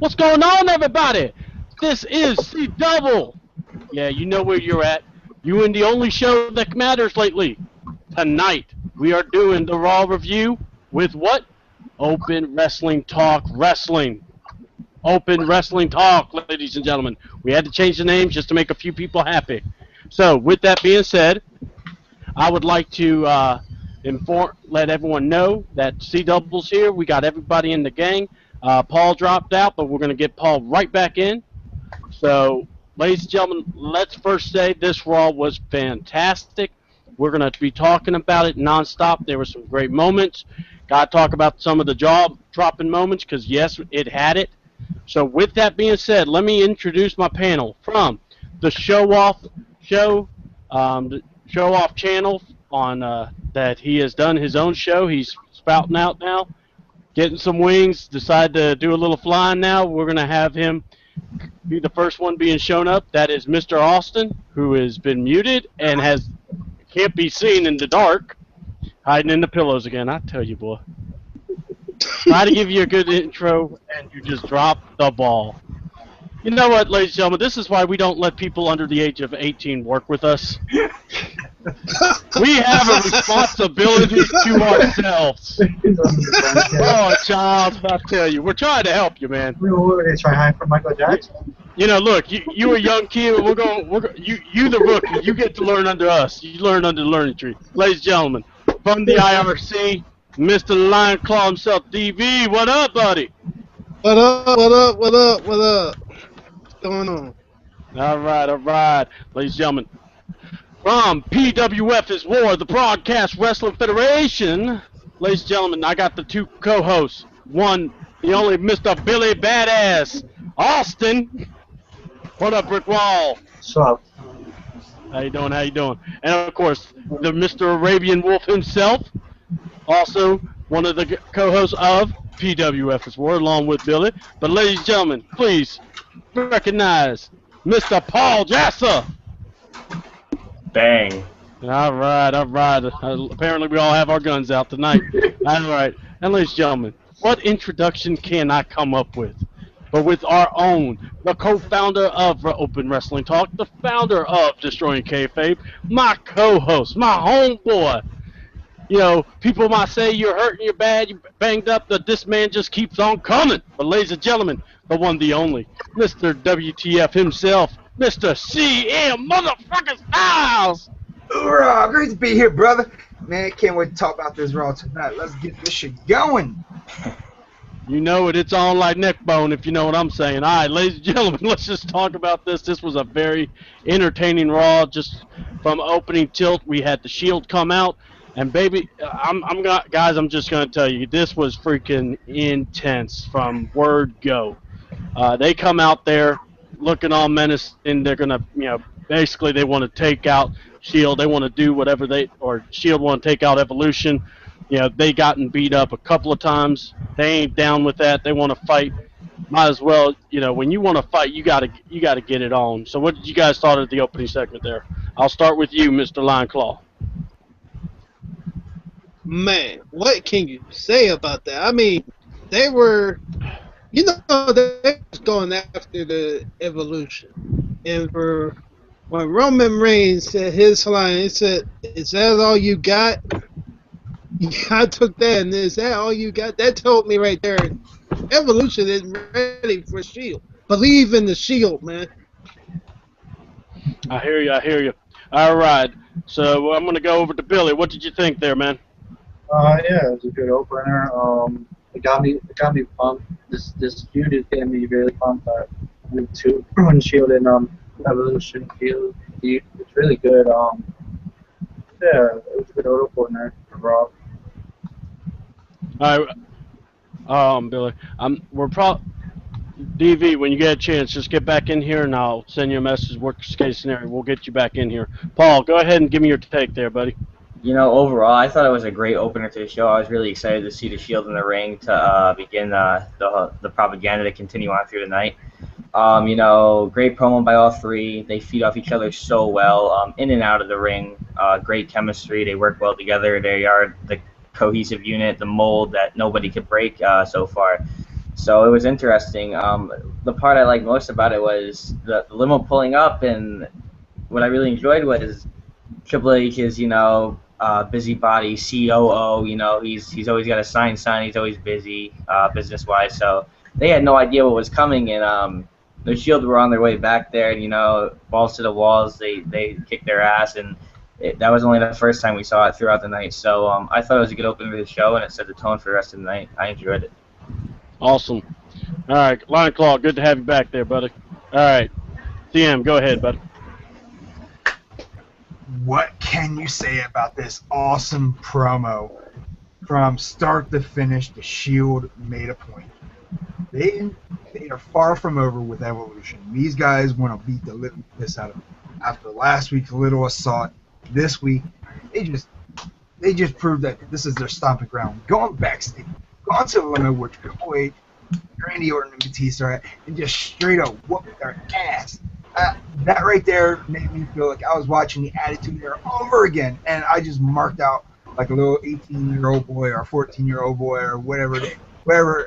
What's going on, everybody? This is C Double. Yeah, you know where you're at. You in the only show that matters lately. Tonight, we are doing the Raw review with what? Open Wrestling Talk Wrestling. Open Wrestling Talk, ladies and gentlemen. We had to change the name just to make a few people happy. So, with that being said, I would like to let everyone know that C Double's here. We got everybody in the gang. Paul dropped out, but we're going to get Paul right back in. So, ladies and gentlemen, let's first say this Raw was fantastic. We're going to be talking about it nonstop. There were some great moments. Got to talk about some of the jaw-dropping moments because, yes, it had it. So, with that being said, let me introduce my panel from the Show Off show, the Show Off channel on that he has done his own show. He's spouting out now, getting some wings. Decided to do a little flying now. We're going to have him be the first one being shown up. That is Mr. Austin, who has been muted and can't be seen in the dark, hiding in the pillows again. I tell you, boy. Try to give you a good intro, and you just drop the ball. You know what, ladies and gentlemen, this is why we don't let people under the age of 18 work with us. We have a responsibility to ourselves. Oh, child, I tell you, we're trying to help you, man. We were trying to hide from Michael Jackson. You know, look, you a young kid. You the rookie. You get to learn under us. You learn under the learning tree, ladies and gentlemen. From the IRC, Mr. Lion Claw himself, DV. What up, buddy? What up? What up? What up? What up? What's going on? All right, ladies and gentlemen. From PWF is War, the Broadcast Wrestling Federation. Ladies and gentlemen, I got the two co-hosts. One, the only Mr. Billy Badass, Austin. What up, Brick Wall? What's up? How you doing? And of course, the Mr. Arabian Wolf himself, also one of the co-hosts of PWF is War, along with Billy. But ladies and gentlemen, please recognize Mr. Paul Jasser. Bang. All right. Apparently we all have our guns out tonight. All right. And ladies and gentlemen, what introduction can I come up with? But with our own, the co-founder of Open Wrestling Talk, the founder of Destroying Kayfabe, my co-host, my homeboy. You know, people might say you're hurting, you're bad, you're banged up, that this man just keeps on coming. But ladies and gentlemen, the one, the only, Mr. WTF himself, Mr. CM motherfucking Styles. Hoorah! Great to be here, brother. Man, can't wait to talk about this Raw tonight. Let's get this shit going. You know it, it's on like neck bone, if you know what I'm saying. All right, ladies and gentlemen, let's just talk about this. This was a very entertaining Raw. Just from opening tilt, we had the Shield come out. And baby, guys, I'm just gonna tell you, this was freaking intense from word go. They come out there looking all menacing. They're gonna, basically they want to take out Shield. They want to do whatever Shield want to take out Evolution. They gotten beat up a couple of times. They ain't down with that. They want to fight. Might as well, when you want to fight, you gotta get it on. So what did you guys thought of the opening segment there? I'll start with you, Mr. Lion Claw. Man, what can you say about that? I mean, they were, they was going after the Evolution. And for when Roman Reigns said his line, he said, "Is that all you got?" I took that, and is that all you got? That told me right there, Evolution isn't ready for Shield. Believe in the Shield, man. I hear you. All right, so I'm going to go over to Billy. What did you think there, man? Yeah, it was a good opener. It got me pumped. This feud is getting me really pumped. With two Shield and Evolution feud. It's really good. Yeah, it was a good opener for Raw. All right, Billy. DV, when you get a chance, just get back in here, and I'll send you a message. Worst case scenario, we'll get you back in here. Paul, go ahead and give me your take there, buddy. Overall, I thought it was a great opener to the show. I was really excited to see the Shield in the ring to begin the propaganda to continue on through the night. Great promo by all three. They feed off each other so well, in and out of the ring. Great chemistry. They work well together. They are the cohesive unit, the mold that nobody could break so far. So it was interesting. The part I liked most about it was the limo pulling up, and what I really enjoyed was Triple H is, busybody COO. He's always got a sign. He's always busy, business wise. So they had no idea what was coming, and the Shield were on their way back there, and balls to the walls. They kicked their ass, and that was only the first time we saw it throughout the night. So I thought it was a good opener to the show, and it set the tone for the rest of the night. I enjoyed it. Awesome. All right, Lion Claw, good to have you back there, buddy. All right, CM, go ahead, bud. What can you say about this awesome promo? From start to finish, the Shield made a point. They are far from over with Evolution. These guys want to beat the living piss out of them. After last week's little assault, this week they just proved that this is their stomping ground. Going backstage, going to the limo where Triple H, Randy Orton, and Batista are at, and just straight up whoop their ass. That right there made me feel like I was watching the Attitude Era over again, and I just marked out like a little 18-year-old boy or 14-year-old boy or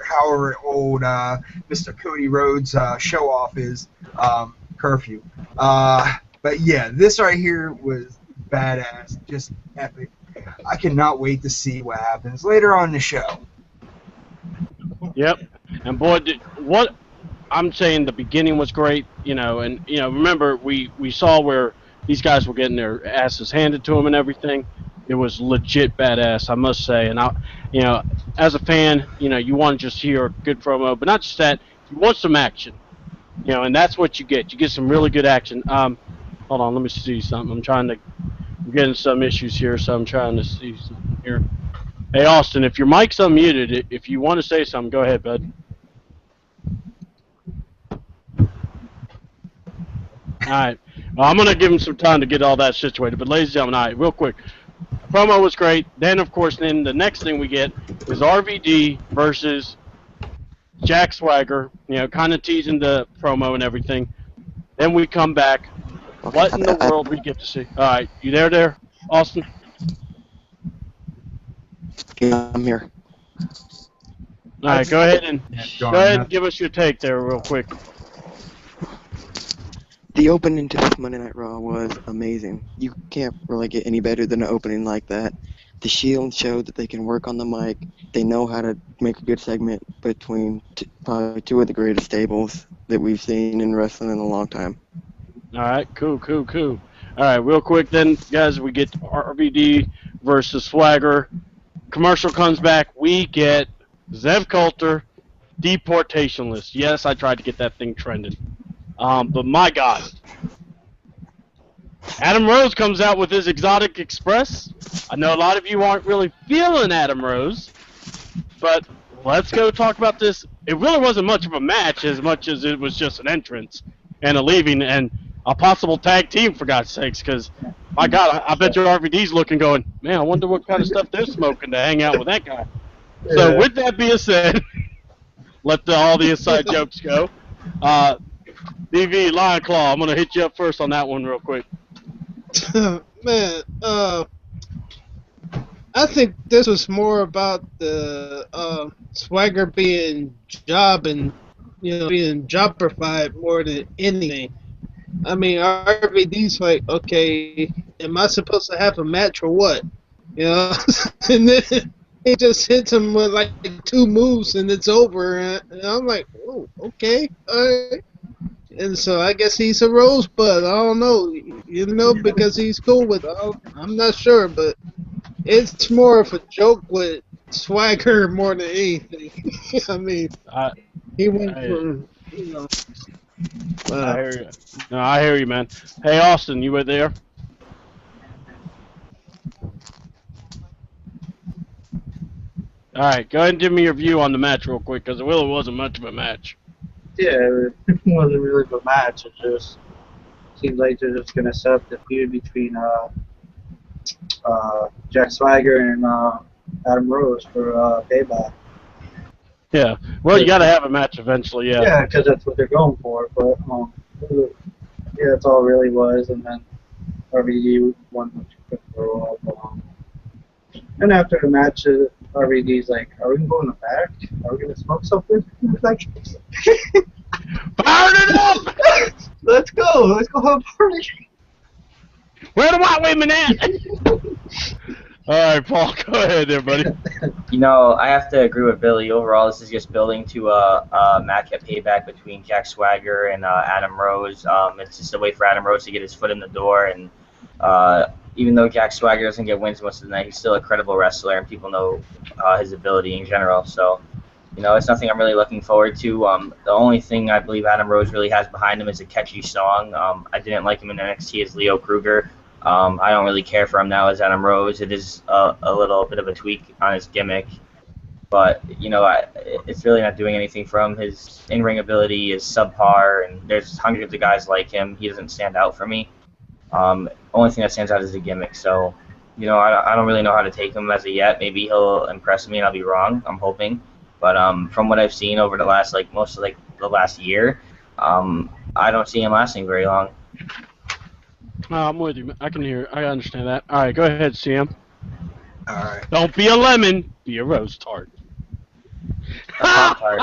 however old Mr. Cody Rhodes show off is curfew. But yeah, this right here was badass, just epic. I cannot wait to see what happens later on in the show. Yep. And boy, what I'm saying, the beginning was great, and remember we saw where these guys were getting their asses handed to them and everything. It was legit badass, I must say. And as a fan, you want to just hear a good promo, but not just that. You want some action, and that's what you get. You get some really good action. Hold on, let me see something. I'm getting some issues here, so I'm trying to see something here. Hey, Austin, if your mic's unmuted, if you want to say something, go ahead, bud. All right. Well, I'm going to give him some time to get all that situated. But, ladies and gentlemen, all right, real quick. The promo was great. Then, of course, the next thing we get is RVD versus Jack Swagger, kind of teasing the promo and everything. Then we come back. What in the world we get to see? All right. You there, Austin? Yeah, I'm here. All right. Go ahead and give us your take there real quick. The opening to this Monday Night Raw was amazing. You can't really get any better than an opening like that. The Shield showed that they can work on the mic. They know how to make a good segment between probably two of the greatest stables that we've seen in wrestling in a long time. All right, cool. All right, real quick then, guys, we get RVD versus Swagger. Commercial comes back. We get Zev Coulter, deportation list. Yes, I tried to get that thing trending. But my God. Adam Rose comes out with his Exotic Express. I know a lot of you aren't really feeling Adam Rose, but let's go talk about this. It really wasn't much of a match as much as it was just an entrance and a leaving and a possible tag team, for God's sakes, because, my God, I bet your RVD's looking going, man, I wonder what kind of stuff they're smoking to hang out with that guy. Yeah. So with that being said, let all the inside jokes go. DV, Lion Claw, I'm going to hit you up first on that one real quick. Man, I think this was more about the Swagger being being jobberfied more than anything. I mean, RVD's like, okay, am I supposed to have a match or what? And then he just hits him with like 2 moves and it's over. And I'm like, oh, okay, all right. And so I guess he's a rosebud. I don't know, because he's cool with it. I'm not sure, but it's more of a joke with Swagger more than anything. I mean, he went from, I hear you. No, I hear you, man. Hey, Austin, you were there? All right, go ahead and give me your view on the match real quick, because it really wasn't much of a match. Yeah, it wasn't really a match. It just seems like they're just gonna set up the feud between Jack Swagger and Adam Rose for payback. Yeah, well, you got to have a match eventually, yeah. Yeah, because that's what they're going for. But yeah, that's all it really was. And then RVD won the Raw. And after the match, RVD's like, are we going to the back? Are we going to smoke something? He's like, Fire it up! let's go have a party. Where the white women at? All right, Paul, go ahead there, buddy. You know, I have to agree with Billy. Overall, this is just building to a match at payback between Jack Swagger and Adam Rose. It's just a way for Adam Rose to get his foot in the door, and even though Jack Swagger doesn't get wins most of the night, he's still a credible wrestler, and people know his ability in general. So, you know, it's nothing I'm really looking forward to. The only thing I believe Adam Rose really has behind him is a catchy song. I didn't like him in NXT as Leo Kruger. I don't really care for him now as Adam Rose. It is a little bit of a tweak on his gimmick, but you know, it's really not doing anything for him. His in-ring ability is subpar, and there's hundreds of guys like him. He doesn't stand out for me. Only thing that stands out is the gimmick. So, you know, I don't really know how to take him as of yet. Maybe he'll impress me, and I'll be wrong. I'm hoping, but from what I've seen over the last most of the last year, I don't see him lasting very long. I'm with you. I can hear. I understand that. All right, go ahead, Sam. All right. Don't be a lemon. Be a rose tart. Pop-Tart.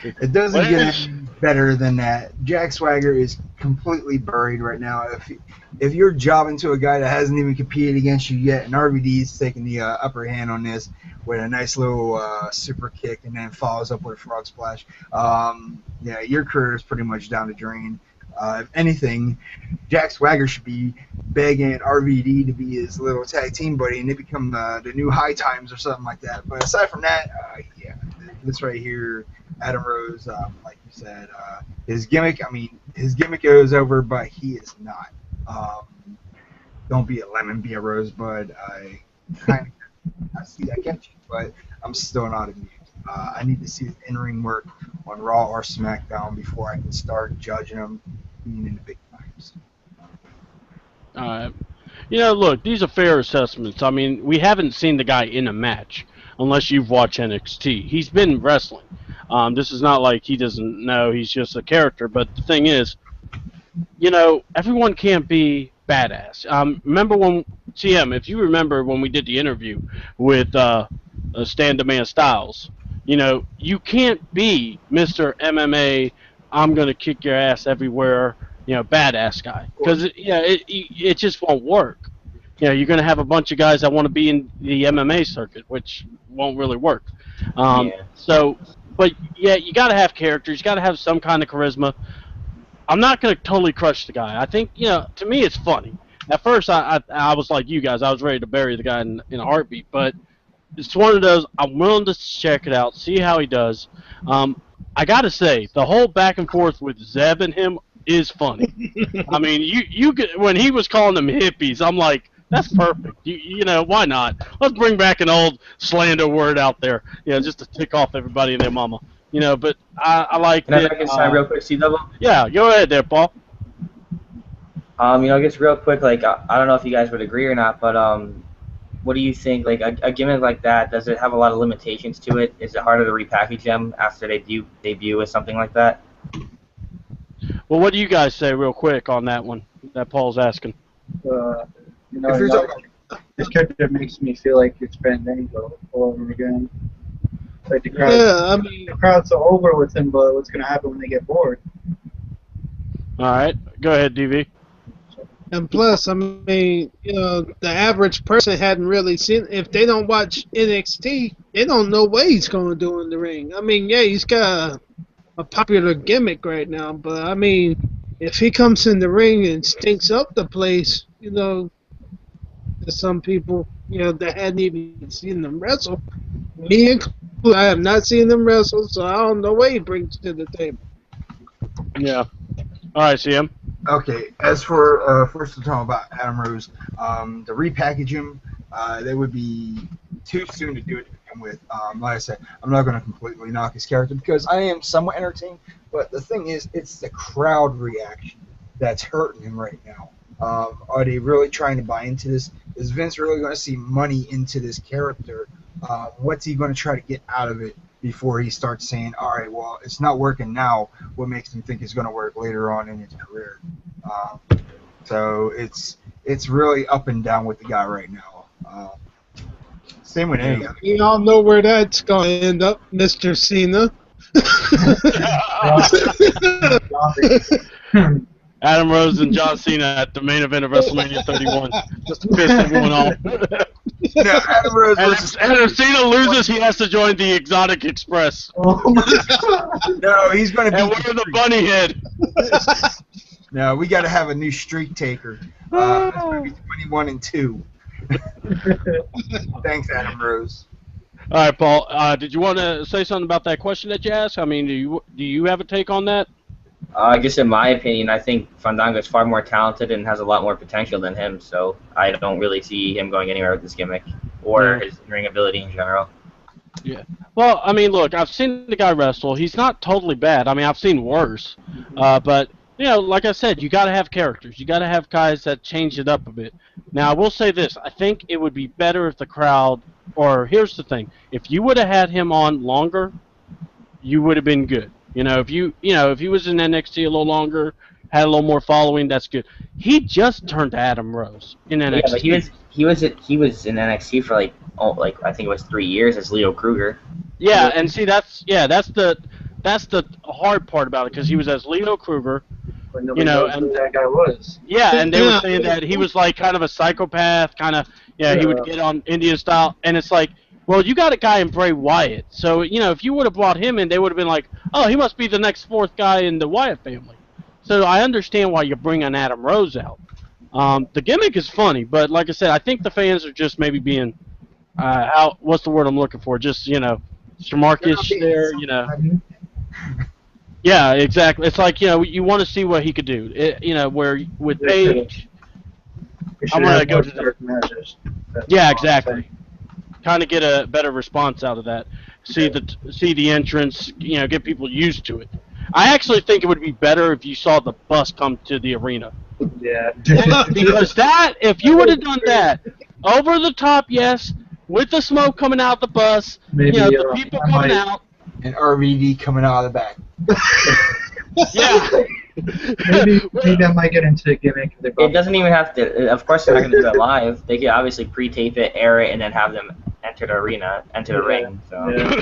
It doesn't get any better than that. Jack Swagger is completely buried right now. If you're jobbing to a guy that hasn't even competed against you yet, and RVD's taking the upper hand on this with a nice little super kick and then follows up with a frog splash, yeah, your career is pretty much down the drain. If anything, Jack Swagger should be begging RVD to be his little tag team buddy, and they become the new High Times or something like that. But aside from that, yeah, this right here, Adam Rose, like you said, his gimmick goes over, but he is not. Don't be a lemon, be a rosebud. I see that catchy, but I'm still not amused. I need to see his in-ring work on Raw or SmackDown before I can start judging him being in the big times. You know, look, these are fair assessments. I mean, we haven't seen the guy in a match unless you've watched NXT. He's been wrestling. This is not like he doesn't know he's just a character, but the thing is, you know, everyone can't be badass. Remember when, CM, if you remember when we did the interview with Stan Demand Styles, you know, you can't be Mr. MMA, I'm going to kick your ass everywhere, you know, badass guy. Because, it just won't work. You know, you're going to have a bunch of guys that want to be in the MMA circuit, which won't really work. So, but, yeah, you got to have characters. You got to have some kind of charisma. I'm not going to totally crush the guy. I think, you know, to me it's funny. At first, I was like you guys. I was ready to bury the guy in a heartbeat. But it's one of those, I'm willing to check it out, see how he does. I got to say, the whole back and forth with Zeb and him is funny. I mean, you when he was calling them hippies, I'm like, that's perfect. You know, why not? Let's bring back an old slander word out there, you know, just to tick off everybody and their mama. You know, but I like Can I back inside real quick, C-Double? Yeah, go ahead there, Paul. You know, just real quick, like, I don't know if you guys would agree or not, but what do you think? Like, a gimmick like that, does it have a lot of limitations to it? Is it harder to repackage them after they debut with something like that? Well, what do you guys say real quick on that one that Paul's asking? You know, this character makes me feel like it's Ben Dangle all over again. Like the crowd's so over with him, but what's going to happen when they get bored? All right, go ahead, DV. And plus, I mean, you know, the average person hadn't really seen. If they don't watch NXT, they don't know what he's going to do in the ring. I mean, yeah, he's got a popular gimmick right now, but I mean, if he comes in the ring and stinks up the place, you know, to some people, you know, that hadn't even seen them wrestle, me included, I have not seen them wrestle, so I don't know what he brings to the table. Yeah. All right, CM. Okay, as for first of all about Adam Rose, to repackage him, that would be too soon to do it to begin with. Like I said, I'm not going to completely knock his character because I am somewhat entertained, but the thing is, it's the crowd reaction that's hurting him right now. Are they really trying to buy into this? Is Vince really going to see money into this character? What's he going to try to get out of it before he starts saying, all right, well, it's not working now. What makes him think it's going to work later on in his career? So it's it's really up and down with the guy right now. Same with any other. We all know where that's going to end up, Mr. Cena. Adam Rose and John Cena at the main event of WrestleMania 31, just to piss everyone off. No, Adam Rose And versus if Adam Cena loses, he has to join the Exotic Express Oh my god. No, he's going to and be. wear the bunny head. No, we got to have a new streak taker. That's going to be 21-2. Thanks, Adam Rose. All right, Paul. Did you want to say something about that question that you asked? I mean, do you have a take on that? I guess in my opinion, I think Fandango is far more talented and has a lot more potential than him, so I don't really see him going anywhere with this gimmick or his ring ability in general. Yeah. Well, I mean, look, I've seen the guy wrestle. He's not totally bad. I mean, I've seen worse. But, you know, like I said, you got to have characters. You got to have guys that change it up a bit. Now, I will say this. I think it would be better if the crowd, or here's the thing. If you would have had him on longer, you would have been good. You know, if he was in NXT a little longer, had a little more following, that's good. He just turned to Adam Rose in NXT. Yeah, but he was in NXT for like I think it was 3 years as Leo Kruger. Yeah, and see that's the hard part about it because he was as Leo Kruger. But nobody knows who that guy was. Yeah, and they were saying that he was like kind of a psychopath, he would get on Indian style, and it's like, well, you got a guy in Bray Wyatt, so if you would have brought him in, they would have been like, oh, he must be the next fourth guy in the Wyatt family. So I understand why you're bringing Adam Rose out. The gimmick is funny, but like I said, I think the fans are just maybe being what's the word I'm looking for? Just Shamarkish there, Yeah, exactly. It's like you want to see what he could do. Where with Paige, I'm gonna go to the matches. Yeah, exactly. Kind of get a better response out of that. See the entrance, get people used to it. I actually think it would be better if you saw the bus come to the arena. Yeah. Because if you would have done that, over the top, yes, with the smoke coming out the bus, Maybe, the people coming out. And RVD coming out of the back. Yeah. maybe I might get into the gimmick. It doesn't even have to. Of course, they're not going to do it live. They could obviously pre-tape it, air it, and then have them enter the arena, enter the ring. So. Yeah.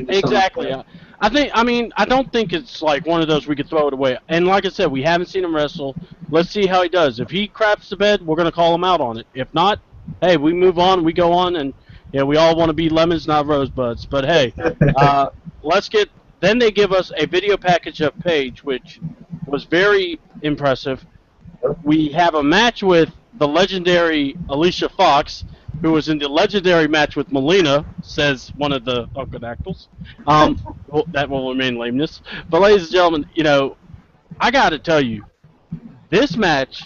Exactly. I don't think it's like one of those we could throw it away. And like I said, we haven't seen him wrestle. Let's see how he does. If he craps the bed, we're going to call him out on it. If not, hey, we move on, we go on, and we all want to be lemons, not rosebuds. But hey, let's get. Then they give us a video package of Paige, which was very impressive. We have a match with the legendary Alicia Fox, who was in the legendary match with Melina, says one of the Uncle that will remain lameness. But ladies and gentlemen, I got to tell you, this match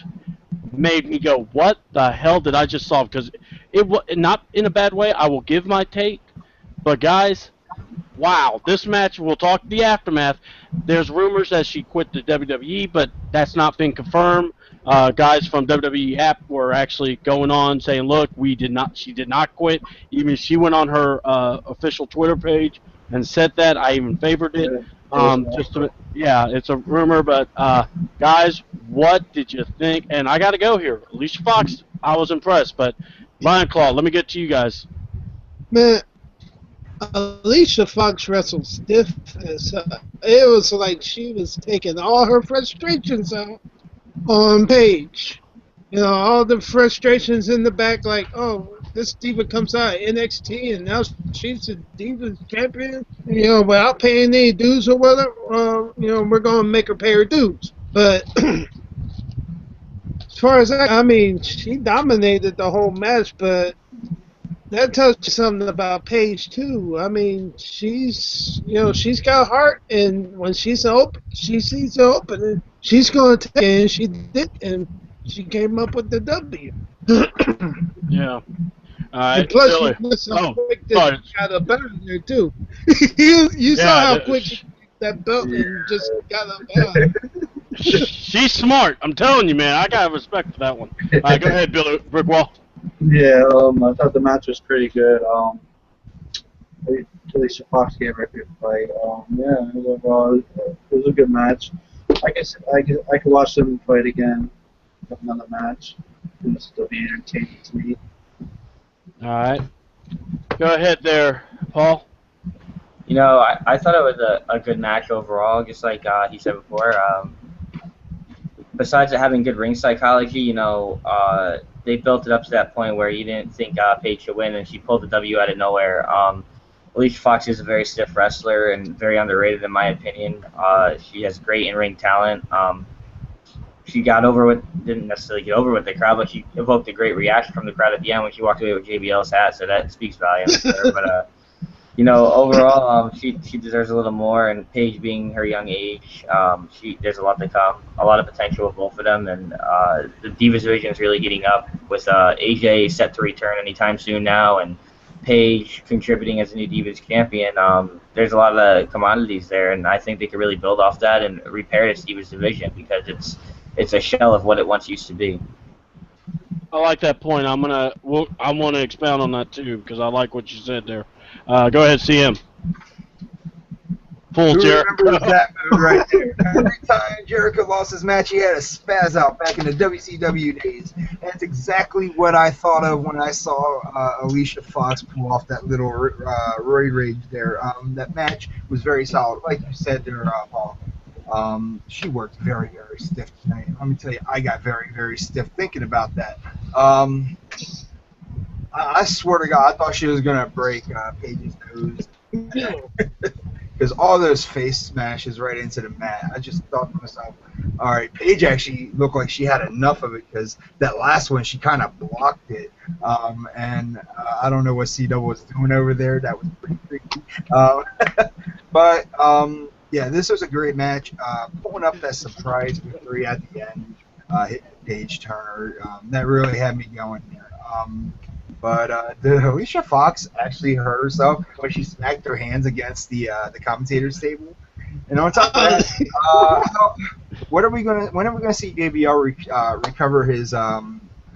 made me go, what the hell did I just saw? Because it was not in a bad way. I will give my take. But guys, wow, this match, we'll talk the aftermath. There's rumors that she quit the WWE, but that's not been confirmed. Guys from WWE app were actually going on saying, look, she did not quit. Even she went on her official Twitter page and said that. I even favored it. It's a rumor, but guys, what did you think? And I got to go here. Alicia Fox, I was impressed, but Lion Claw, let me get to you guys. Man, Alicia Fox wrestled stiff as it was like she was taking all her frustrations out on Paige. All the frustrations in the back, like, oh, this diva comes out of NXT and now she's a diva champion, without paying any dues or whatever, we're going to make her pay her dues. But as far as that, I mean, she dominated the whole match, but that tells you something about Paige too. I mean, she's got heart, and when she's open, she sees the opening, she's going to take it, and she did, and she came up with the W. Yeah. And plus, you saw how quick that got up out of there too. you saw how quick that belt and just got up out of there. She's smart. I'm telling you, man. I got respect for that one. All right, go ahead, Billy Brickwall. Yeah, I thought the match was pretty good. Alicia Fox gave her a good fight. It was a good match. I guess I could watch them fight again. another match. It'll still be entertaining to me. All right. Go ahead there, Paul. You know, I thought it was a good match overall, just like he said before. Besides it having good ring psychology, you know, they built it up to that point where you didn't think Paige should win, and she pulled the W out of nowhere. Alicia Fox is a very stiff wrestler and very underrated in my opinion. She has great in-ring talent. She didn't necessarily get over with the crowd, but she evoked a great reaction from the crowd at the end when she walked away with JBL's hat, so that speaks volumes for her. But you know, overall, she deserves a little more. And Paige, being her young age, there's a lot to come, a lot of potential with both of them. And the Divas division is really heating up with AJ set to return anytime soon now, and Paige contributing as a new Divas champion. There's a lot of commodities there, and I think they could really build off that and repair this Divas division because it's a shell of what it once used to be. I like that point. I want to expound on that too because I like what you said there. Go ahead, CM. Full Who Jericho. remembers that move right there? Every time Jericho lost his match, he had a spaz out back in the WCW days. And that's exactly what I thought of when I saw Alicia Fox pull off that little Roy Rage there. That match was very solid. Like you said there, Paul. She worked very, very stiff tonight. Let me tell you, I got very, very stiff thinking about that. I swear to God, I thought she was going to break Paige's nose. Because all those face smashes right into the mat. I just thought to myself, all right, Paige actually looked like she had enough of it because that last one, she kind of blocked it. And I don't know what CW was doing over there. That was pretty freaky. But, yeah, this was a great match. Pulling up that surprise victory at the end, hitting Paige Turner, that really had me going there. But did Alicia Fox actually hurt herself when she smacked her hands against the commentator's table? And on top of that, when are we gonna see JBL recover his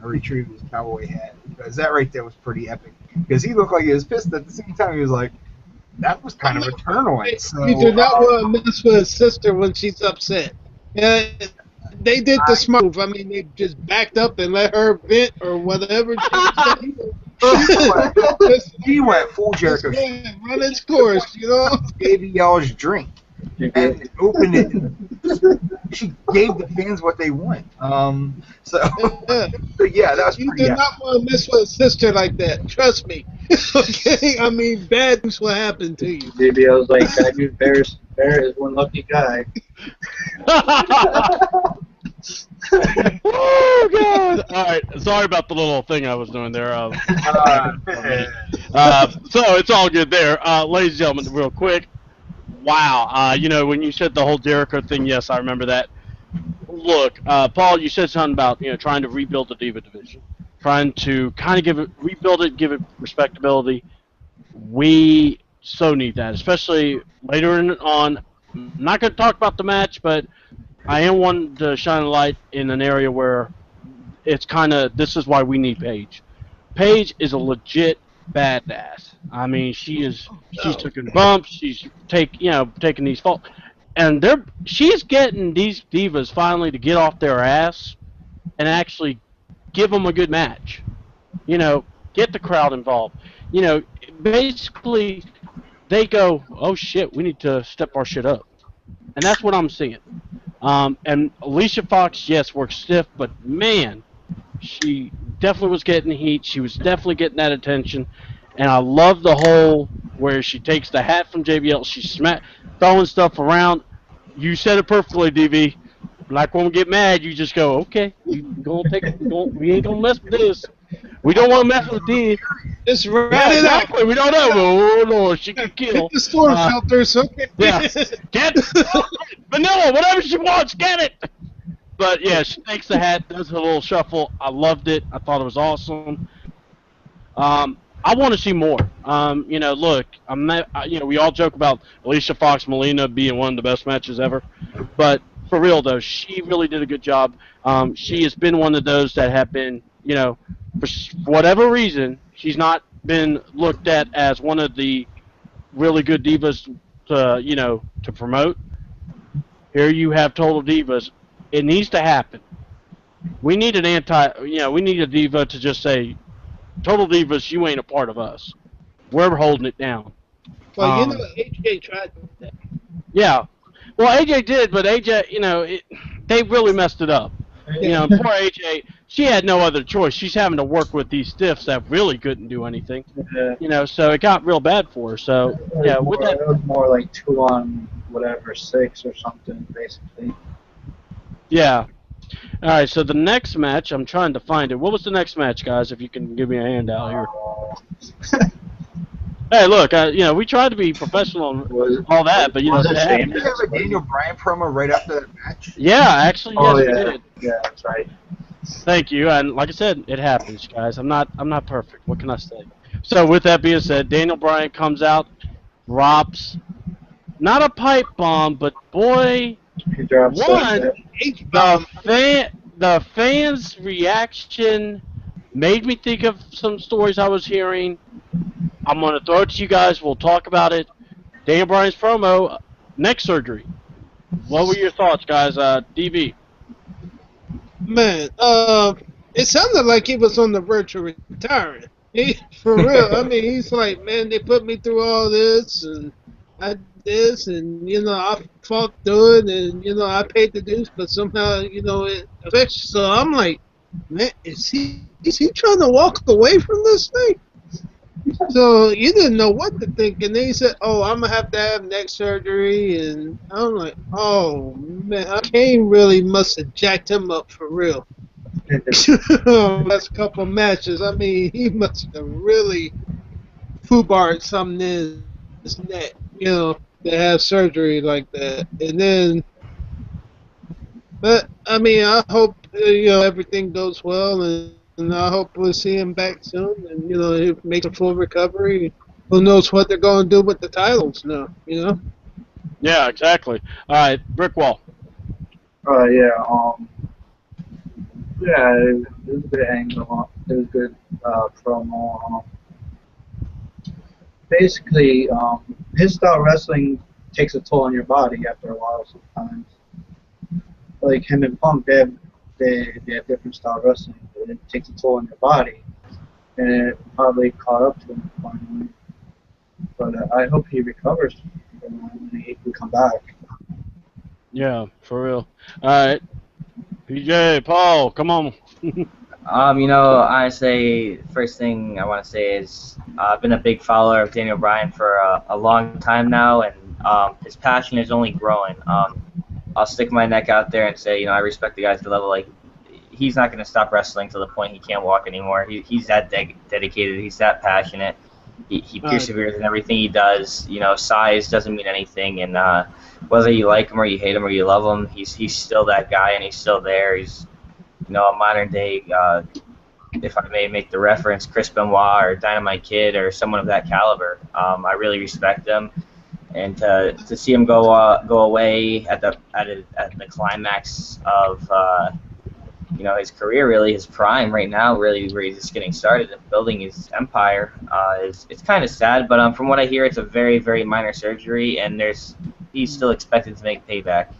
retrieve his cowboy hat? Because that right there was pretty epic. Because he looked like he was pissed at the same time. He was like, that was kind of a turn on. So, You do not want to mess with his sister when she's upset. Yeah, they did the smart move. I mean, they just backed up and let her vent or whatever. He went full Jericho. Run its course, you know. JBL's drink and opened it. She gave the fans what they want. So yeah, that was You pretty do epic. not want to mess with a sister like that. Trust me. Okay, I mean, bad things will happen to you. JBL's like, I knew Bear is one lucky guy. Oh God! All right, sorry about the little thing I was doing there. So it's all good there, ladies and gentlemen. Real quick, wow. You know, when you said the whole Jericho thing, yes, I remember that. Look, Paul, you said something about trying to rebuild the Diva division, trying to kind of rebuild it, give it respectability. We so need that, especially later on. I'm not going to talk about the match, but I am wanting to shine a light in an area where it's kind of, this is why we need Paige. Paige is a legit badass. I mean, she's taking bumps, she's taking these faults, and she's getting these divas finally to get off their ass and actually give them a good match. Get the crowd involved. Basically, they go, oh shit, we need to step our shit up, and that's what I'm seeing. And Alicia Fox, yes, worked stiff, but man, she definitely was getting heat. She was definitely getting that attention. And I love the whole where she takes the hat from JBL, she's throwing stuff around. You said it perfectly, DV. Like when we get mad, you just go, okay, we ain't gonna mess with this. We don't want to mess with this. Just run Yeah, it exactly. out. We don't know. Oh Lord, she could kill. Hit the storm filters, okay? Yeah. Get vanilla, whatever she wants, get it. But yeah, she takes the hat, does her little shuffle. I loved it. I thought it was awesome. I want to see more. Look, I'm not. We all joke about Alicia Fox Molina being one of the best matches ever, but for real though, she really did a good job. She has been one of those that have been, for whatever reason, she's not been looked at as one of the really good divas to promote. Here you have Total Divas. It needs to happen. We need an we need a diva to just say, Total Divas, you ain't a part of us. We're holding it down. Well, Um, AJ tried that. yeah. Well, AJ did, but AJ, they really messed it up. Yeah. And poor AJ, she had no other choice. She's having to work with these stiffs that really couldn't do anything. Yeah. So it got real bad for her. So, yeah, with that. It was more like 2-on-6 or something, basically. Yeah. All right, so the next match, I'm trying to find it. What was the next match, guys, if you can give me a handout here? Hey, look, we tried to be professional and all that, but, was it it happened. Didn't you have a Daniel Bryan promo right after that match? Yeah, actually, yes, we did. Yeah, that's right. Thank you, and like I said, it happens, guys. I'm not perfect. What can I say? So with that being said, Daniel Bryan comes out, drops not a pipe bomb, but boy, He drops one, H-bomb. the fans' reaction made me think of some stories I was hearing. I'm gonna throw it to you guys. We'll talk about it. Daniel Bryan's promo, neck surgery. What were your thoughts, guys? DB. Man, it sounded like he was on the verge of retiring. For real. I mean, he's like, man, they put me through all this, and I did this, and I fought through it, and I paid the dues, but somehow, it affects you. So I'm like, man, is he trying to walk away from this thing? So you didn't know what to think, and then he said, "Oh, I'm gonna have to have neck surgery," and I'm like, "Oh man, Kane really must have jacked him up for real." Last couple matches, I mean, he must have really foobarred something in his neck, to have surgery like that. And then, but I mean, I hope everything goes well, and I hope we'll see him back soon, and he makes a full recovery. Who knows what they're going to do with the titles now? Yeah, exactly. All right, brick wall. Yeah, it was a good angle. It was a good promo. Basically, his style of wrestling takes a toll on your body after a while sometimes. Like him and Punk, they have different style of wrestling, but it takes a toll on your body. And it probably caught up to him finally. But I hope he recovers and he can come back. Yeah, for real. All right, PJ, Paul, come on. Honestly, first thing I want to say is I've been a big follower of Daniel Bryan for a long time now, and his passion is only growing. I'll stick my neck out there and say, I respect the guy to the level, like, he's not going to stop wrestling to the point he can't walk anymore. He's that dedicated. He's that passionate. He perseveres in everything he does. Size doesn't mean anything, and whether you like him or you hate him or you love him, he's still that guy, and he's still there. He's a modern day, if I may make the reference, Chris Benoit or Dynamite Kid or someone of that caliber. I really respect him, and to see him go away at the climax of his career, really his prime right now, really where he's just getting started and building his empire, it's kind of sad. But from what I hear, it's a very, very minor surgery, and he's still expected to make payback.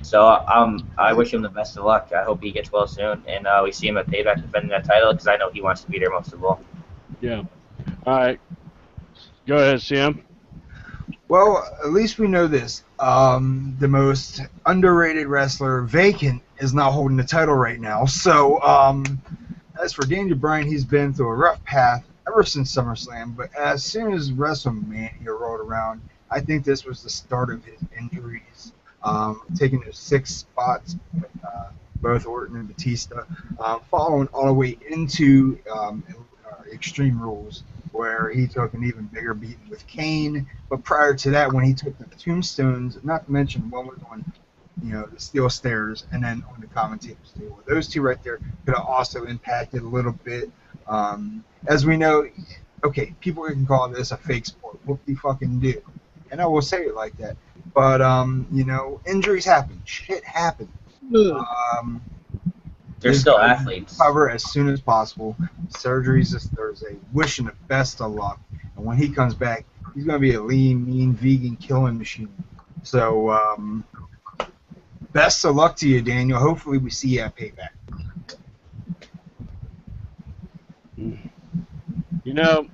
So I wish him the best of luck. I hope he gets well soon, and we see him at Payback defending that title, because I know he wants to be there most of all. Yeah. All right. Go ahead, CM. Well, at least we know this. The most underrated wrestler, Vacant, is not holding the title right now. So, as for Daniel Bryan, he's been through a rough path ever since SummerSlam. But as soon as WrestleMania rolled around, I think this was the start of his injuries. Taking those 6 spots with both Orton and Batista, following all the way into Extreme Rules, where he took an even bigger beating with Kane. But prior to that, when he took the tombstones, not to mention one was on the steel stairs and then on the commentator's table. Those two right there could have also impacted a little bit. As we know, okay, people can call this a fake sport. What do you fucking do? And I will say it like that. But, injuries happen. Shit happens. They're still athletes. Recover as soon as possible. Surgery's this Thursday. Wishing the best of luck. And when he comes back, he's going to be a lean, mean, vegan killing machine. So, best of luck to you, Daniel. Hopefully we see you at Payback. You know,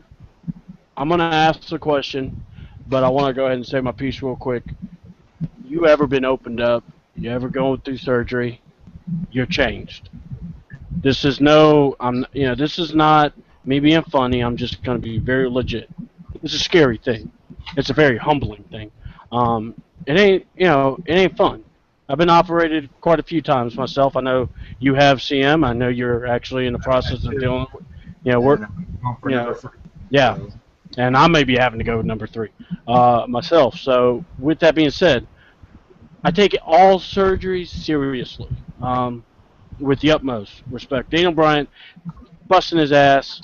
I'm gonna ask the question, but I want to go ahead and say my piece real quick. You ever been opened up? You ever going through surgery? You're changed. This is no, this is not me being funny. I'm just gonna be very legit. It's a scary thing. It's a very humbling thing. It ain't, it ain't fun. I've been operated quite a few times myself. I know you have CM. I know you're actually in the process of dealing with, we're, And I'm going for you number know, 3. yeah, So, and I may be having to go with number 3 myself. So with that being said, I take all surgeries seriously, with the utmost respect. Daniel Bryan busting his ass,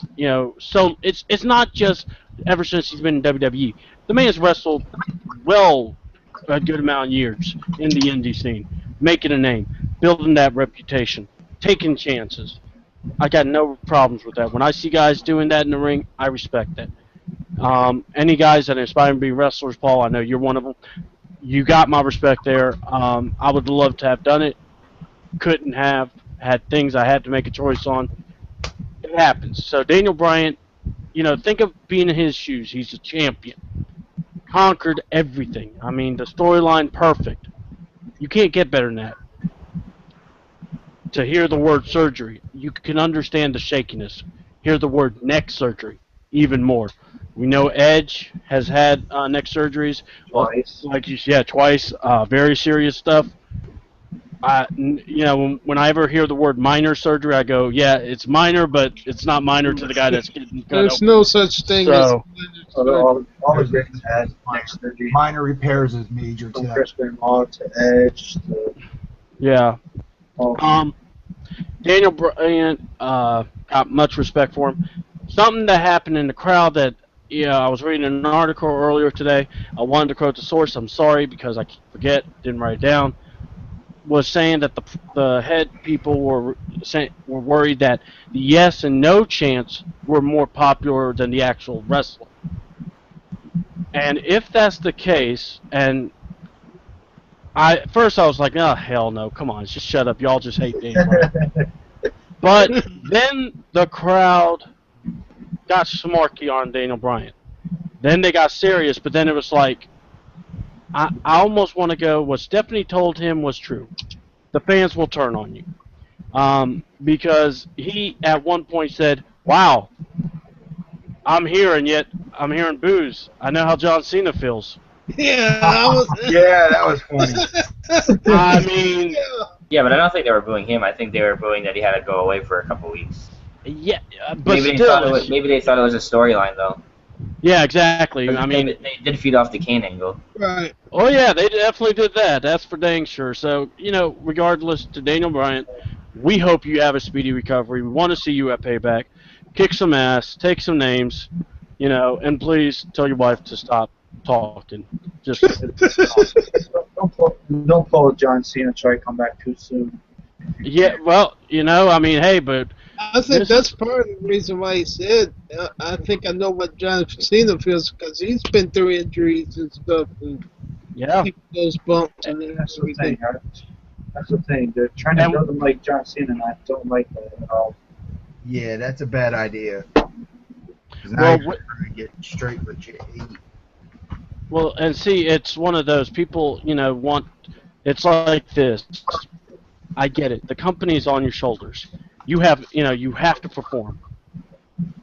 so it's not just ever since he's been in WWE. The man's wrestled well a good amount of years in the indie scene, making a name, building that reputation, taking chances. I got no problems with that. When I see guys doing that in the ring, I respect that. Any guys that aspire to be wrestlers, Paul, I know you're one of them. You got my respect there. I would love to have done it. Couldn't have. Had things I had to make a choice on. It happens. So Daniel Bryan, think of being in his shoes. He's a champion. Conquered everything. I mean, the storyline perfect. You can't get better than that. To hear the word surgery, you can understand the shakiness. Hear the word neck surgery, even more. We know Edge has had neck surgeries, Twice. like you said, twice. Very serious stuff. When I ever hear the word minor surgery, I go, yeah, it's minor, but it's not minor to the guy that's getting cut There's open. no such thing as So, All the greats had neck surgery. minor repairs is major From too. Chris Benoit to Edge to yeah. all. Daniel Bryan, got much respect for him. Something that happened in the crowd that, I was reading an article earlier today. I wanted to quote the source. I'm sorry because I forget, didn't write it down. Was saying that the head people were worried that the yes and no chants were more popular than the actual wrestler. And if that's the case, and at first I was like, oh hell no, come on, just shut up, y'all just hate Daniel Bryan. But then the crowd got smarky on Daniel Bryan. Then they got serious, but then it was like, I almost want to go, what Stephanie told him was true. The fans will turn on you. Because he at one point said, wow, I'm here and yet I'm hearing boos. I know how John Cena feels. Yeah, I was. Yeah, that was funny. I mean, Yeah, but I don't think they were booing him. I think they were booing that he had to go away for a couple weeks. yeah, but Maybe still, maybe they thought it was a storyline though. yeah, exactly. I mean, they did feed off the Kane angle. Right. oh yeah, they definitely did that. That's for dang sure. So, regardless to Daniel Bryan, we hope you have a speedy recovery. We want to see you at Payback. Kick some ass, take some names, and please tell your wife to stop talking. Just don't pull John Cena try to come back too soon. yeah, well, I mean, hey, but I think that's part of the reason why he said, I think I know what John Cena feels because he's been through injuries and stuff and yeah, those bumps and That's the everything. thing. That's the thing. They're trying to build him like John Cena, and I don't like that at all. Yeah, that's a bad idea. 'Cause now Well, you're trying to get straight with your 8. well, and see, it's one of those people, want. It's like this. I get it. The company's on your shoulders. You have to perform.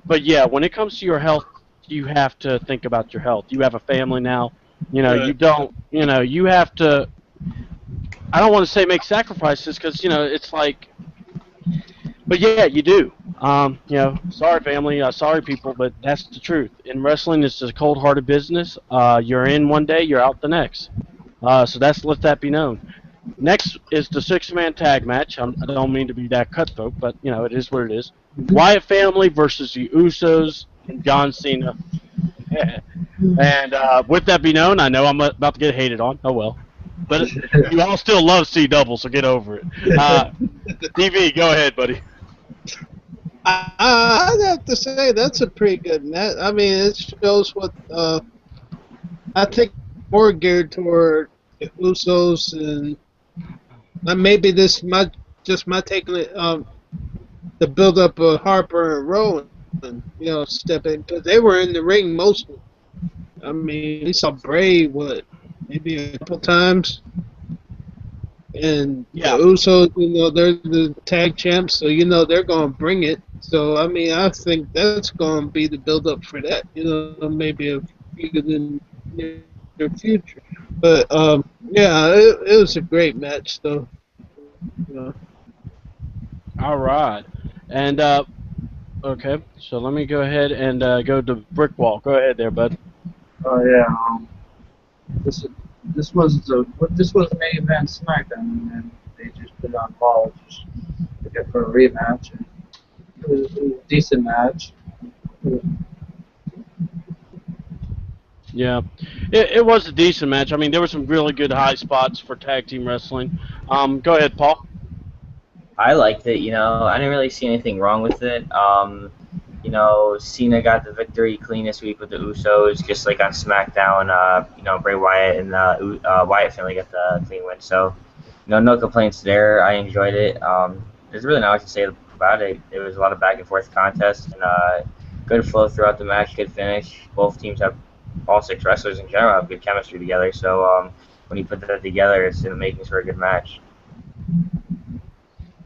But yeah, when it comes to your health, you have to think about your health. You have a family now. You don't. You have to. I don't want to say make sacrifices because it's like. But yeah, you do. Sorry family, sorry people, but that's the truth. In wrestling, it's a cold-hearted business. You're in one day, you're out the next. So let that be known. Next is the six-man tag match. I don't mean to be that cutthroat, but it is what it is. Wyatt family versus the Usos and John Cena. And with that be known, I know I'm about to get hated on. Oh well, but you all still love C double, so get over it. DV, go ahead, buddy. I'd have to say that's a pretty good match. I mean, it shows what I think more geared toward the Usos and maybe this might just my take on it. The build up of Harper and Rowan. step in because they were in the ring mostly. I mean, we saw Bray maybe a couple times, and the Yeah. Usos, they're the tag champs, so they're gonna bring it. So I mean, I think that's gonna be the build up for that. Maybe a few in the near future. But yeah, it was a great match, though. You know. All right. And okay, so let me go ahead and go to Brick Wall. Go ahead there, bud. Oh yeah. This this was the main event SmackDown, and then they just put it on Raw just to get for a rematch. And it was a decent match. Yeah, it was a decent match. I mean, there were some really good high spots for tag team wrestling. Go ahead, Paul. I liked it. I didn't really see anything wrong with it. Cena got the victory clean this week with the Usos, just like on SmackDown. Bray Wyatt and the Wyatt family got the clean win. So, no complaints there. I enjoyed it. There's really not much to say about it. There was a lot of back and forth contests and good flow throughout the match, good finish. Both teams all 6 wrestlers in general have good chemistry together. So when you put that together, it's making for a good match.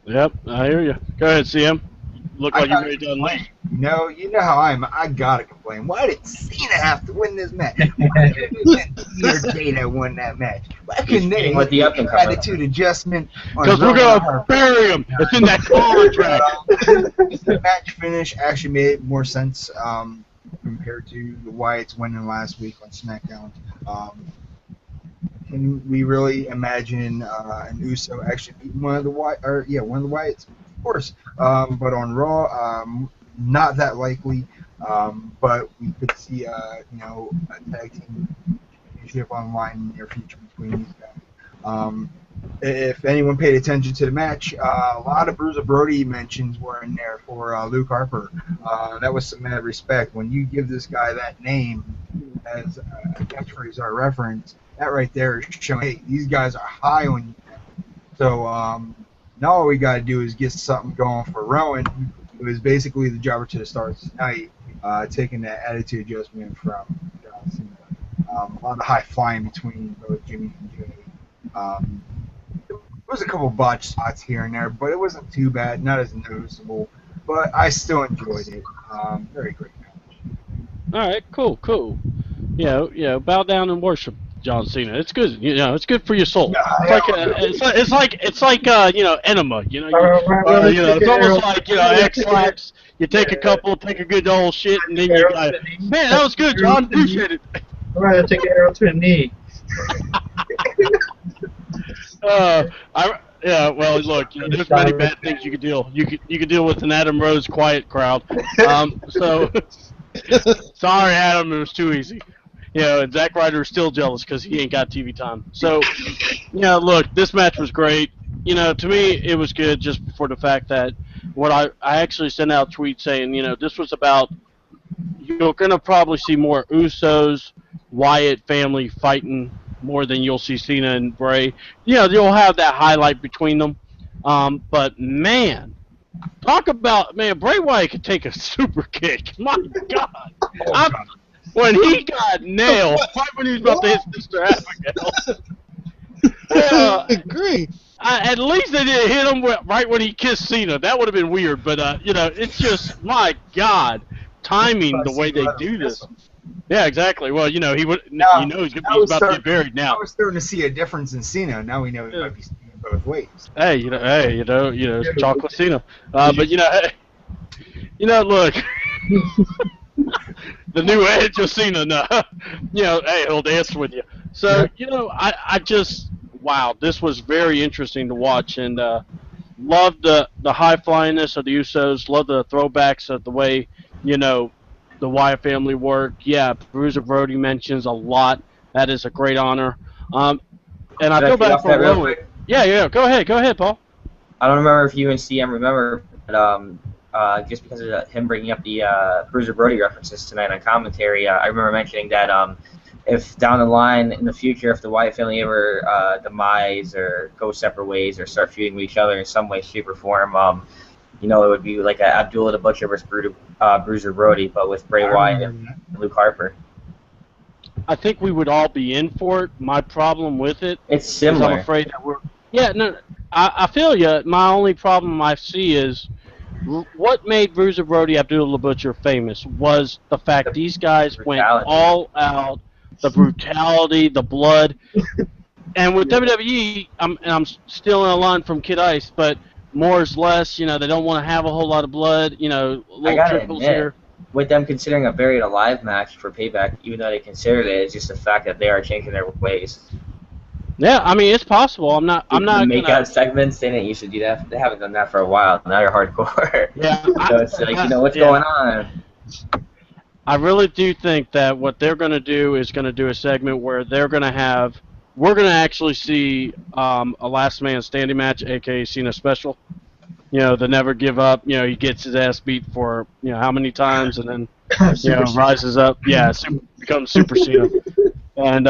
Yep, I hear you. Go ahead, CM. Look I like you're gotta ready to complain. unleash. You know how I am. I gotta complain. Why did Cena have to win this match? Why couldn't Cena Data win that match? Why couldn't they With the do up and an comer. attitude adjustment? Because we're gonna bury him. It's in that contract. The match finish actually made more sense compared to the Wyatts winning last week on SmackDown. Can we really imagine an Uso actually beating one of the Wyatts? Of course. But on Raw, not that likely. But we could see, a tag team championship on the line in the near future between these guys. If anyone paid attention to the match, a lot of Bruiser Brody mentions were in there for Luke Harper. That was some mad respect. When you give this guy that name as a catchphrase or a reference, that right there is showing, hey, these guys are high on you. So now all we got to do is get something going for Rowan, who is basically the jobber to the stars tonight, taking that attitude adjustment from John Cena. A lot of high flying between both Jimmy and Jay. There was a couple botch spots here and there, but it wasn't too bad, not as noticeable. But I still enjoyed it. Very great match. All right, cool. Bow down and worship John Cena. It's good. It's good for your soul. It's like enema. It's almost like X-Lax. You take a couple, take a good old shit, and then you got it. Man, that was good, John. Appreciate it. I'd rather take an arrow to the knee. Well, look, there's many bad things you could deal. You could deal with an Adam Rose quiet crowd. So sorry, Adam, it was too easy. And Zack Ryder is still jealous because he ain't got TV time. So, look, this match was great. To me, it was good just for the fact that I actually sent out tweets saying, this was about, you're going to probably see more Usos, Wyatt family fighting more than you'll see Cena and Bray. You'll have that highlight between them. But, man, talk about, Bray Wyatt could take a super kick. My God. When he got nailed, right when he was about to hit Sister Abigail. I agree. At least they didn't hit him right when he kissed Cena. That would have been weird, but it's just, my God, timing the way they do this. Yeah, exactly. Well, he would. He's about to get buried now. I was starting to see a difference in Cena. Now we know he might be speaking both ways. Hey, chocolate Cena. But look. The new Edge of Cena, no. Hey, he'll dance with you. So, I just, wow, this was very interesting to watch, and loved the high flyingness of the Usos, loved the throwbacks of the way, the Wyatt family work. Yeah, Bruiser Brody mentions a lot. That is a great honor. And I feel bad for Rowan. Yeah, go ahead, Paul. I don't remember if you and CM remember, but just because of him bringing up the Bruiser Brody references tonight on commentary, I remember mentioning that if down the line in the future, if the Wyatt family ever demise or go separate ways or start feuding with each other in some way, shape, or form, it would be like a Abdullah the Butcher versus Bruiser Brody, but with Bray I Wyatt remember that. and Luke Harper. I think we would all be in for it. My problem with it It's is similar. I'm afraid that we're. Yeah, no, I feel you. My only problem I see is what made Bruiser Brody Abdullah the Butcher famous was the fact these guys went Brutality. all out, the brutality, the blood. And with WWE, I'm still in a line from Kid Ice, but more is less. They don't want to have a whole lot of blood. I Little gotta triples admit, here. with them considering a buried alive match for Payback, even though they considered it, it's just the fact that they are changing their ways. Yeah, I mean it's possible. I'm not The make gonna. out segments, they didn't used to do that. They haven't done that for a while. Now you're hardcore. Yeah, So it's like, what's yeah. going on? I really do think that what they're going to do is going to do a segment where we're going to actually see a last man standing match, aka Cena special. The never give up. He gets his ass beat for how many times, and then rises up. Yeah, becomes Super Cena. And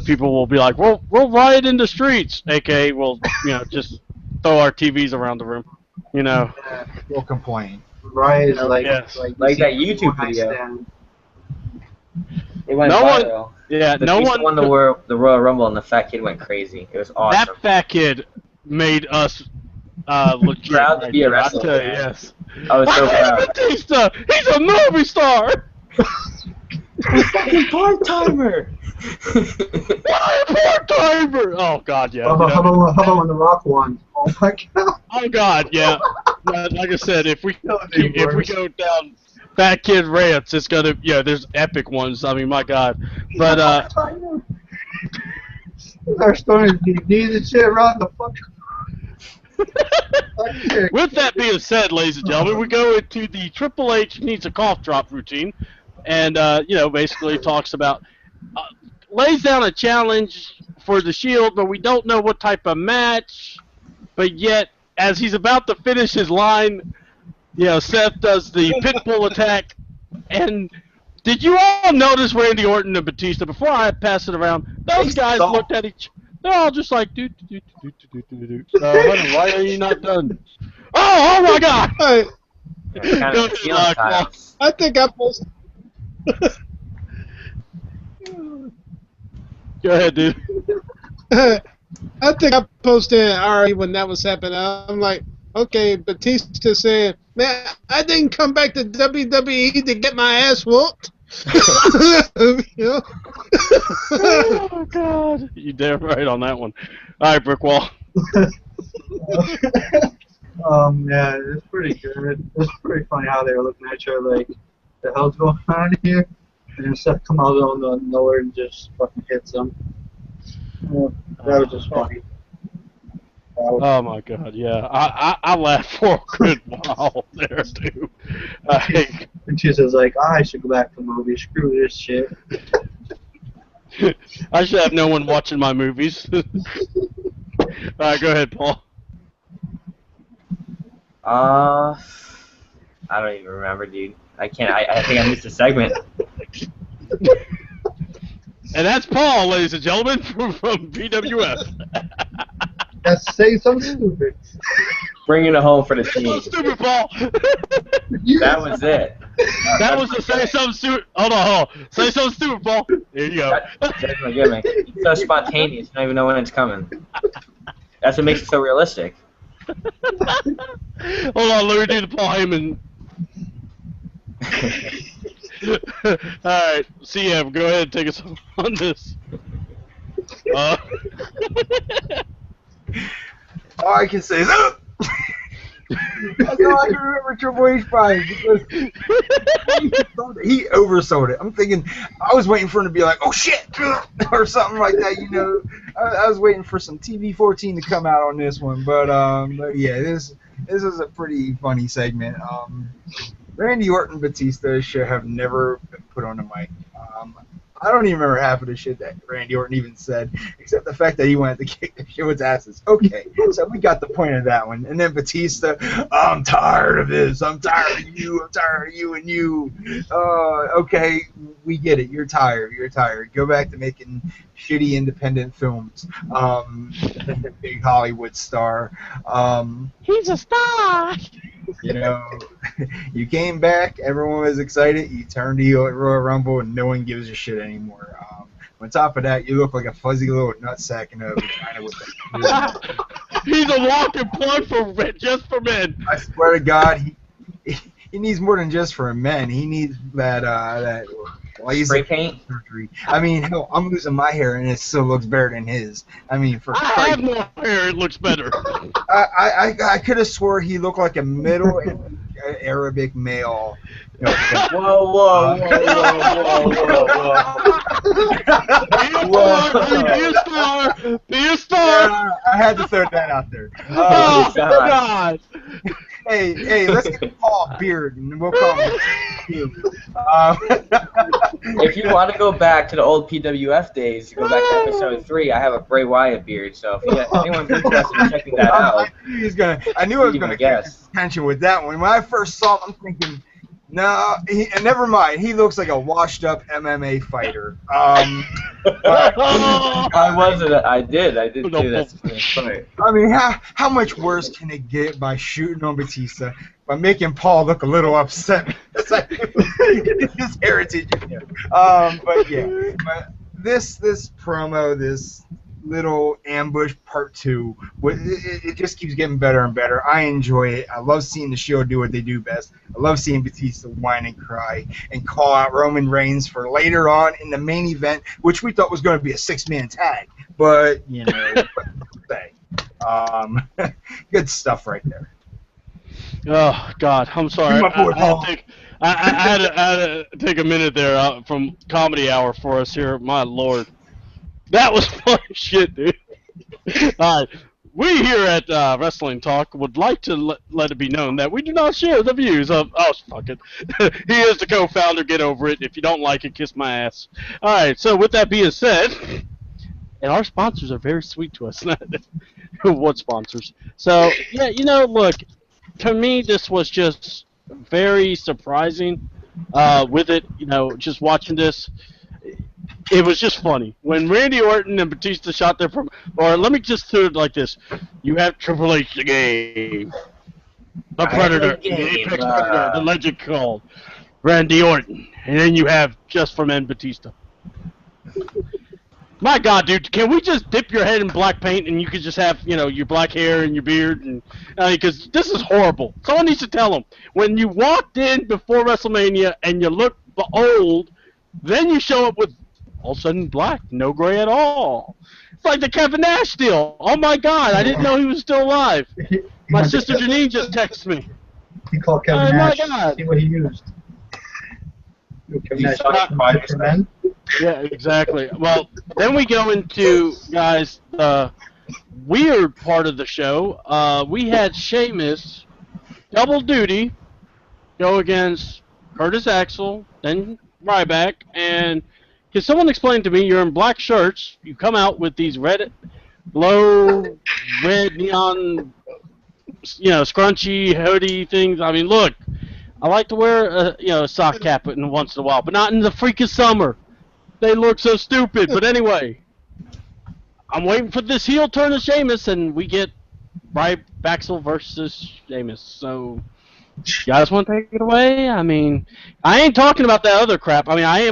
people will be like, we'll riot in the streets, aka we'll just throw our TVs around the room. We'll complain. Right, is like Yes. Like that YouTube video. stand. It went No one- viral. Yeah, The no Beast one. won the Royal Rumble, and the fat kid went crazy. It was awesome. That fat kid made us legit. Proud to be a wrestler. I tell you, yes. I was so proud. Batista, he's a movie star. Fucking part-timer! Part-timer. Oh God, yeah. How about when The Rock won? Oh my god. Oh God, yeah. Like I said, if we go down Fat Kid rants, it's gonna there's epic ones. I mean, my God, but Our story DVDs and shit around the fuck. with that being said, ladies and gentlemen, we go into the Triple H needs a cough drop routine, and basically talks about lays down a challenge for the Shield, but we don't know what type of match. But yet, as he's about to finish his line, Seth does the pitbull attack. And did you all notice Randy Orton and Batista before I pass it around? Those guys looked at each. They're all just like, do. Why are you not done? Oh my God! Hey, Kind of feeling times. I think I posted. Go ahead, dude. I think I posted already when that was happening. I'm like, okay, Batista said, man, I didn't come back to WWE to get my ass whooped. Oh God! You damn right on that one. All right, Brickwall. Yeah, it's pretty good. It's pretty funny how they were looking at each other like, the hell's going on here? And then Seth come out of nowhere and just fucking hits them. Yeah, that was just funny. Oh my God! Yeah, I laughed for a good while there too. And she says like, I should go back to the movie. Screw this shit. I should have no one watching my movies. All right, go ahead, Paul. I don't even remember, dude. I can't. I think I missed a segment. And that's Paul, ladies and gentlemen, from BWF. Let's say something stupid. Bringing it home for the So team. stupid, Paul. That was it. That was the say something stupid. Hold on. Say something stupid, Paul. There you go. That's my gimmick. It's so spontaneous. You don't even know when it's coming. That's what makes it so realistic. Hold on, let me do the Paul Heyman. Alright, CM, go ahead and take us on this. All I can say is, that's all I can remember Triple H by, because he oversold it. I'm thinking, I was waiting for him to be like, oh shit, or something like that, I was waiting for some TV-14 to come out on this one, but yeah, this is a pretty funny segment. Randy Orton and Batista should have never been put on the mic. I don't even remember half of the shit that Randy Orton even said, except the fact that he wanted to kick the shit with asses. Okay, so we got the point of that one. And then Batista, I'm tired of this. I'm tired of you. I'm tired of you and you. Okay, we get it. You're tired. You're tired. Go back to making shitty independent films. Big Hollywood star. He's a star. You know, you came back, everyone was excited. You turned to you at Royal Rumble, and no one gives a shit anymore. On top of that, you look like a fuzzy little nutsack in a vagina with that. He's a walking plug for just for men. I swear to God, he needs more than just for men. He needs that laser Spray paint? surgery. I mean, hell, I'm losing my hair and it still looks better than his. I mean, for I Christ, have more hair. It looks better. I could have swore he looked like a middle Arabic male. You know, Whoa! Be a star. Be a star. I had to throw that out there. Oh, God. God. Hey, let's get Paul a beard and we'll call him. If you want to go back to the old PWF days, you go back to episode 3. I have a Bray Wyatt beard, so if anyone's interested in checking that out, I knew I was going to get attention with that one. When I first saw him, I'm thinking, no, never mind. He looks like a washed-up MMA fighter. But, I did do that. I mean, how much worse can it get by shooting on Batista, by making Paul look a little upset? It's like his heritage. But yeah, this promo, this little ambush part 2, it just keeps getting better and better. I enjoy it. I love seeing the Shield do what they do best. I love seeing Batista whine and cry and call out Roman Reigns for later on in the main event, which we thought was going to be a 6-man tag. But, you know, good stuff right there. Oh, God. I'm sorry. I had to take a minute there from Comedy Hour for us here. My Lord. That was funny shit, dude. All right. We here at Wrestling Talk would like to let it be known that we do not share the views of... Oh, fuck it. He is the co-founder. Get over it. If you don't like it, kiss my ass. All right. So with that being said... And our sponsors are very sweet to us. What sponsors? So, yeah, you know, look, to me, this was just very surprising with it, you know, just watching this. It was just funny. When Randy Orton and Batista shot their... Or let me just do it like this. You have Triple H the Game. The Predator. The Apex Predator. The Legend called Randy Orton. And then you have Just for Men Batista. My God, dude, can we just dip your head in black paint and you could just have, you know, your black hair and your beard? And because this is horrible. Someone needs to tell them. When you walked in before WrestleMania and you look old, then you show up with all of a sudden black, no gray at all. It's like the Kevin Nash deal. Oh, my God, I didn't know he was still alive. My sister Janine just texted me. He called Kevin Nash. My God. See what he used. Kevin Nash. Yeah, exactly. Well, then we go into, guys, the weird part of the show. We had Sheamus, double duty, go against Curtis Axel, then Ryback, and can someone explain to me, you're in black shirts, you come out with these low red neon, you know, scrunchy hoodie things. I mean, look, I like to wear a sock cap once in a while, but not in the freaking summer. They look so stupid. But anyway, I'm waiting for this heel turn of Sheamus, and we get Baxel versus Sheamus. So, you guys want to take it away? I mean, I ain't talking about that other crap. I mean, I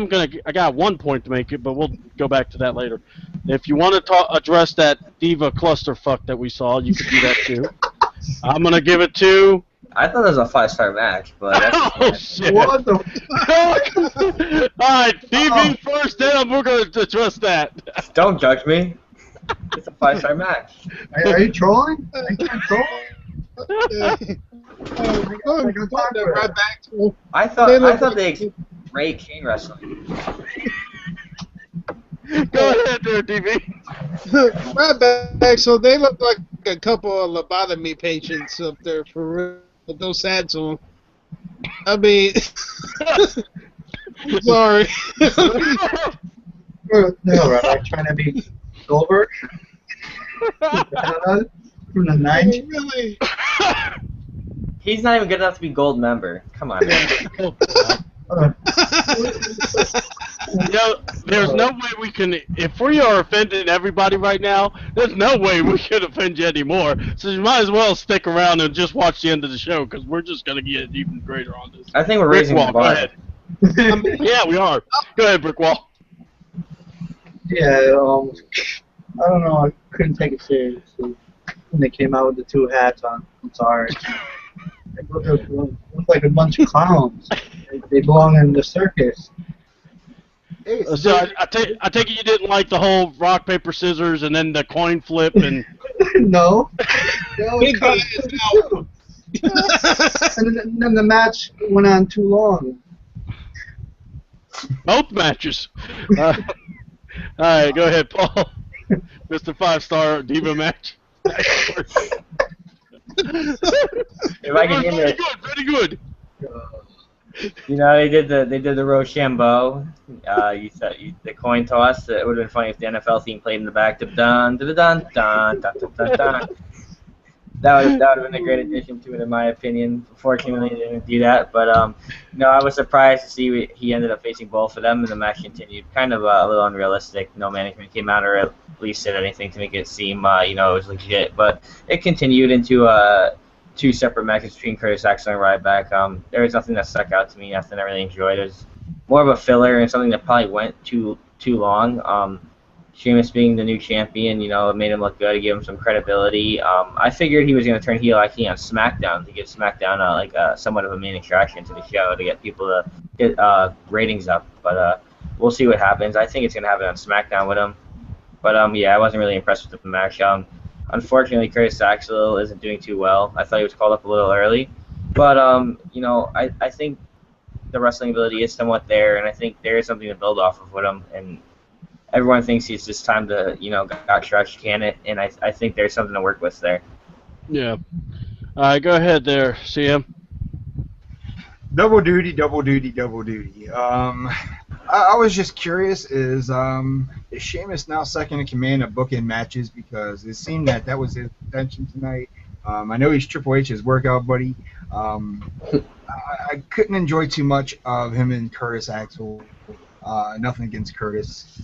got 1 point to make it, but we'll go back to that later. If you want to address that diva clusterfuck that we saw, you could do that too. I'm gonna give it to... I thought it was a 5-star match, but that's oh, shit. What the Alright, TV first, then we're going to address that. Don't judge me. It's a 5-star match. Are you trolling? I can't troll. Right back to I thought they Ray King wrestling. Go ahead there, TV. right back. So they look like a couple of lobotomy patients up there for real. With those hats on. I mean, sorry. No, right? Trying to be Goldberg from the 90s. Really? He's not even good enough to be gold member. Come on, man. You know, there's no way we can. If we are offending everybody right now, there's no way we can offend you anymore. So you might as well stick around and just watch the end of the show because we're just gonna get even greater on this. I think we're Brick raising Wall, the go bar. ahead. Yeah, we are. Go ahead, Brick Wall. Yeah, I don't know. I couldn't take it seriously when they came out with the two hats on. I'm sorry. They look like a bunch of clowns. They belong in the circus. Hey, So I take it you didn't like the whole rock paper scissors and then the coin flip and No. Big guy is out. And then the match went on too long. both matches. All right, go ahead, Paul. Mr. 5-star Diva match. If I can give Very it, good, very good. you know, they did the Rochambeau. The coin toss. It would have been funny if the NFL theme played in the back. Dun dun dun dun dun dun dun dun. That would have been a great addition to it, in my opinion. Fortunately, they didn't do that. But no, I was surprised to see he ended up facing both of them, and the match continued. Kind of a little unrealistic. No management came out or at least said anything to make it seem it was legit. But it continued into two separate matches between Curtis Axel and Ryback. There was nothing that stuck out to me. Nothing I really enjoyed. It was more of a filler and something that probably went too long. Sheamus being the new champion, it made him look good, to give him some credibility. I figured he was going to turn heel actually on SmackDown to give SmackDown somewhat of a main attraction to the show to get people to get ratings up. But we'll see what happens. I think it's going to happen on SmackDown with him. But yeah, I wasn't really impressed with the match. Unfortunately, Curtis Axel isn't doing too well. I thought he was called up a little early. But I think the wrestling ability is somewhat there, and I think there is something to build off of with him. And everyone thinks it's just time to, got stretched, can it? And I think there's something to work with there. Yeah. All right, go ahead there, CM. Double duty, double duty, double duty. I was just curious, is Sheamus now second in command of booking matches? Because it seemed that was his intention tonight. I know he's Triple H's workout buddy. I couldn't enjoy too much of him and Curtis Axel. Nothing against Curtis.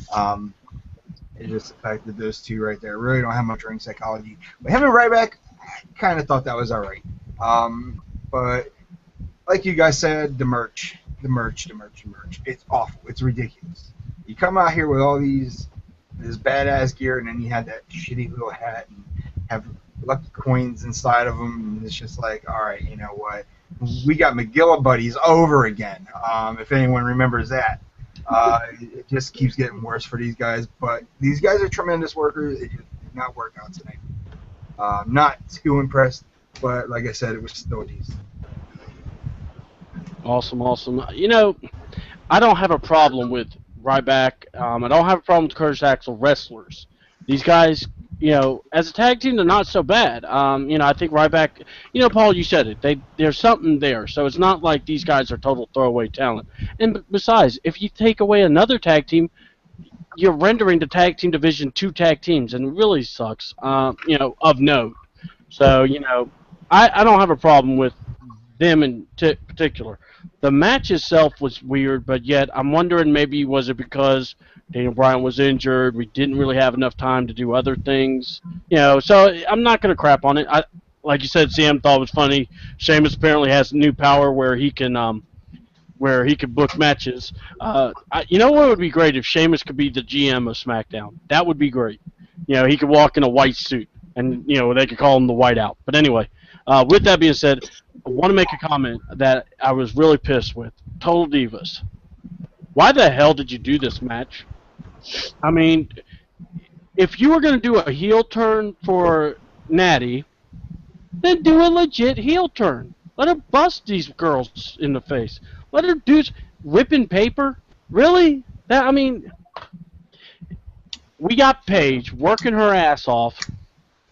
It's just the fact that those two right there really don't have much ring psychology. But him and Ryback, I kind of thought that was all right. But like you guys said, the merch. It's awful. It's ridiculous. You come out here with all this badass gear, and then you have that shitty little hat and have lucky coins inside of them, and it's just like, all right, you know what? We got McGilla buddies over again. If anyone remembers that. It just keeps getting worse for these guys, but these guys are tremendous workers. It just did not work out tonight. Not too impressed, but like I said, it was still decent. Awesome. I don't have a problem with Ryback. I don't have a problem with Curtis Axel wrestlers. These guys, as a tag team, they're not so bad. I think Ryback, Paul, you said it. There's something there. So it's not like these guys are total throwaway talent. And besides, if you take away another tag team, you're rendering the tag team division 2 tag teams, and it really sucks, of note. So, I don't have a problem with them in particular. The match itself was weird, but yet I'm wondering maybe was it because Daniel Bryan was injured, we didn't really have enough time to do other things, so I'm not going to crap on it. Like you said, Sam thought it was funny. Sheamus apparently has new power where he can book matches. You know what would be great if Sheamus could be the GM of SmackDown? That would be great. He could walk in a white suit, and they could call him the Whiteout. But anyway, with that being said, I want to make a comment that I was really pissed with. Total Divas. Why the hell did you do this match? I mean, if you were going to do a heel turn for Natty, then do a legit heel turn. Let her bust these girls in the face. Let her do ripping paper. Really? We got Paige working her ass off,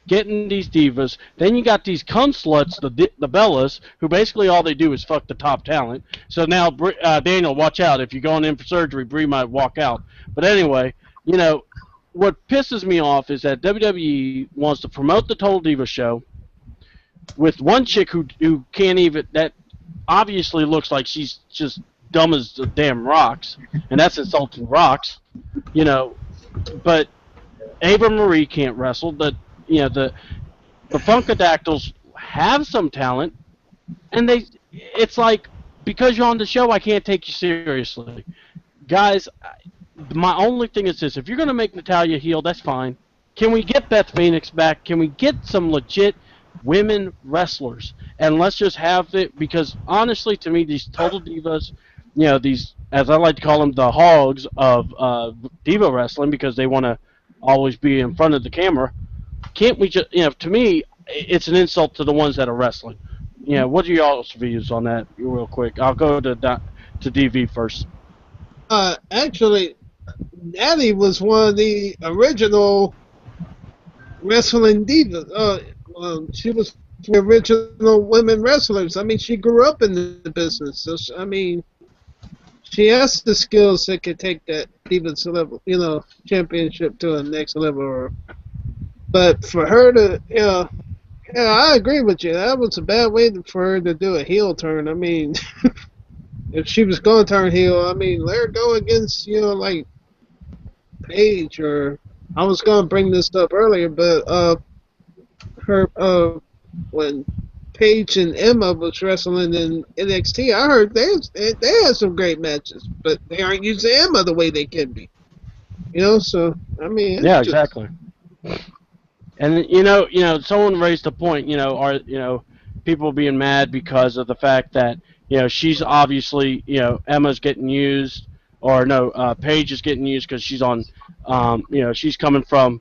getting these divas. Then you got these cunt sluts, the Bellas, who basically all they do is fuck the top talent. So now, Daniel, watch out. If you're going in for surgery, Brie might walk out. But anyway, what pisses me off is that WWE wants to promote the Total Diva show with one chick who can't even, that obviously looks like she's just dumb as the damn rocks, and that's insulting rocks, you know. But Ava Marie can't wrestle. The Funkadactyls have some talent, and it's like, because you're on the show, I can't take you seriously, guys. My only thing is this: if you're gonna make Natalya heel, that's fine. Can we get Beth Phoenix back? Can we get some legit women wrestlers? And let's just have it, because honestly, to me, these total divas, these, as I like to call them, the hogs of diva wrestling, because they want to always be in front of the camera. Can't we just, to me, it's an insult to the ones that are wrestling. What are y'all's views on that, real quick? I'll go to DV first. Actually, Natty was one of the original wrestling divas. She was the original women wrestlers. I mean, she grew up in the business. So, she has the skills that could take that divas level, championship to the next level. But for her to, yeah, I agree with you. That was a bad way for her to do a heel turn. I mean, if she was going to turn heel, let her go against, like Paige, or I was going to bring this up earlier, but when Paige and Emma was wrestling in NXT, I heard they had some great matches, but they aren't using Emma the way they can be. So yeah, exactly. And someone raised a point. Are people being mad because of the fact that she's obviously Emma's getting used, or no, Paige is getting used because she's on she's coming from,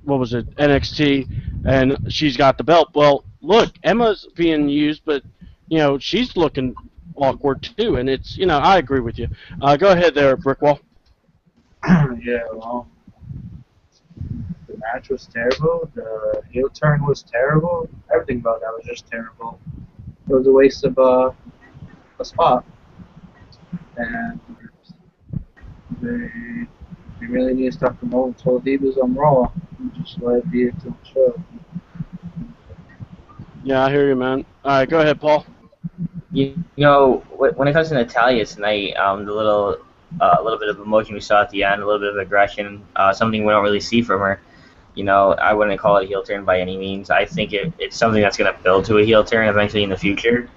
what was it, NXT, and she's got the belt. Well, look, Emma's being used, but she's looking awkward too, and it's I agree with you. Go ahead there, Brickwall. Yeah, well, the match was terrible. The heel turn was terrible. Everything about that was just terrible. It was a waste of a spot, and they really need to start promoting Total Divas on Raw and just let it be a to the show. Yeah, I hear you, man. All right, go ahead, Paul. When it comes to Natalya tonight, the little bit of emotion we saw at the end, a little bit of aggression, something we don't really see from her. I wouldn't call it a heel turn by any means. I think it's something that's going to build to a heel turn eventually in the future.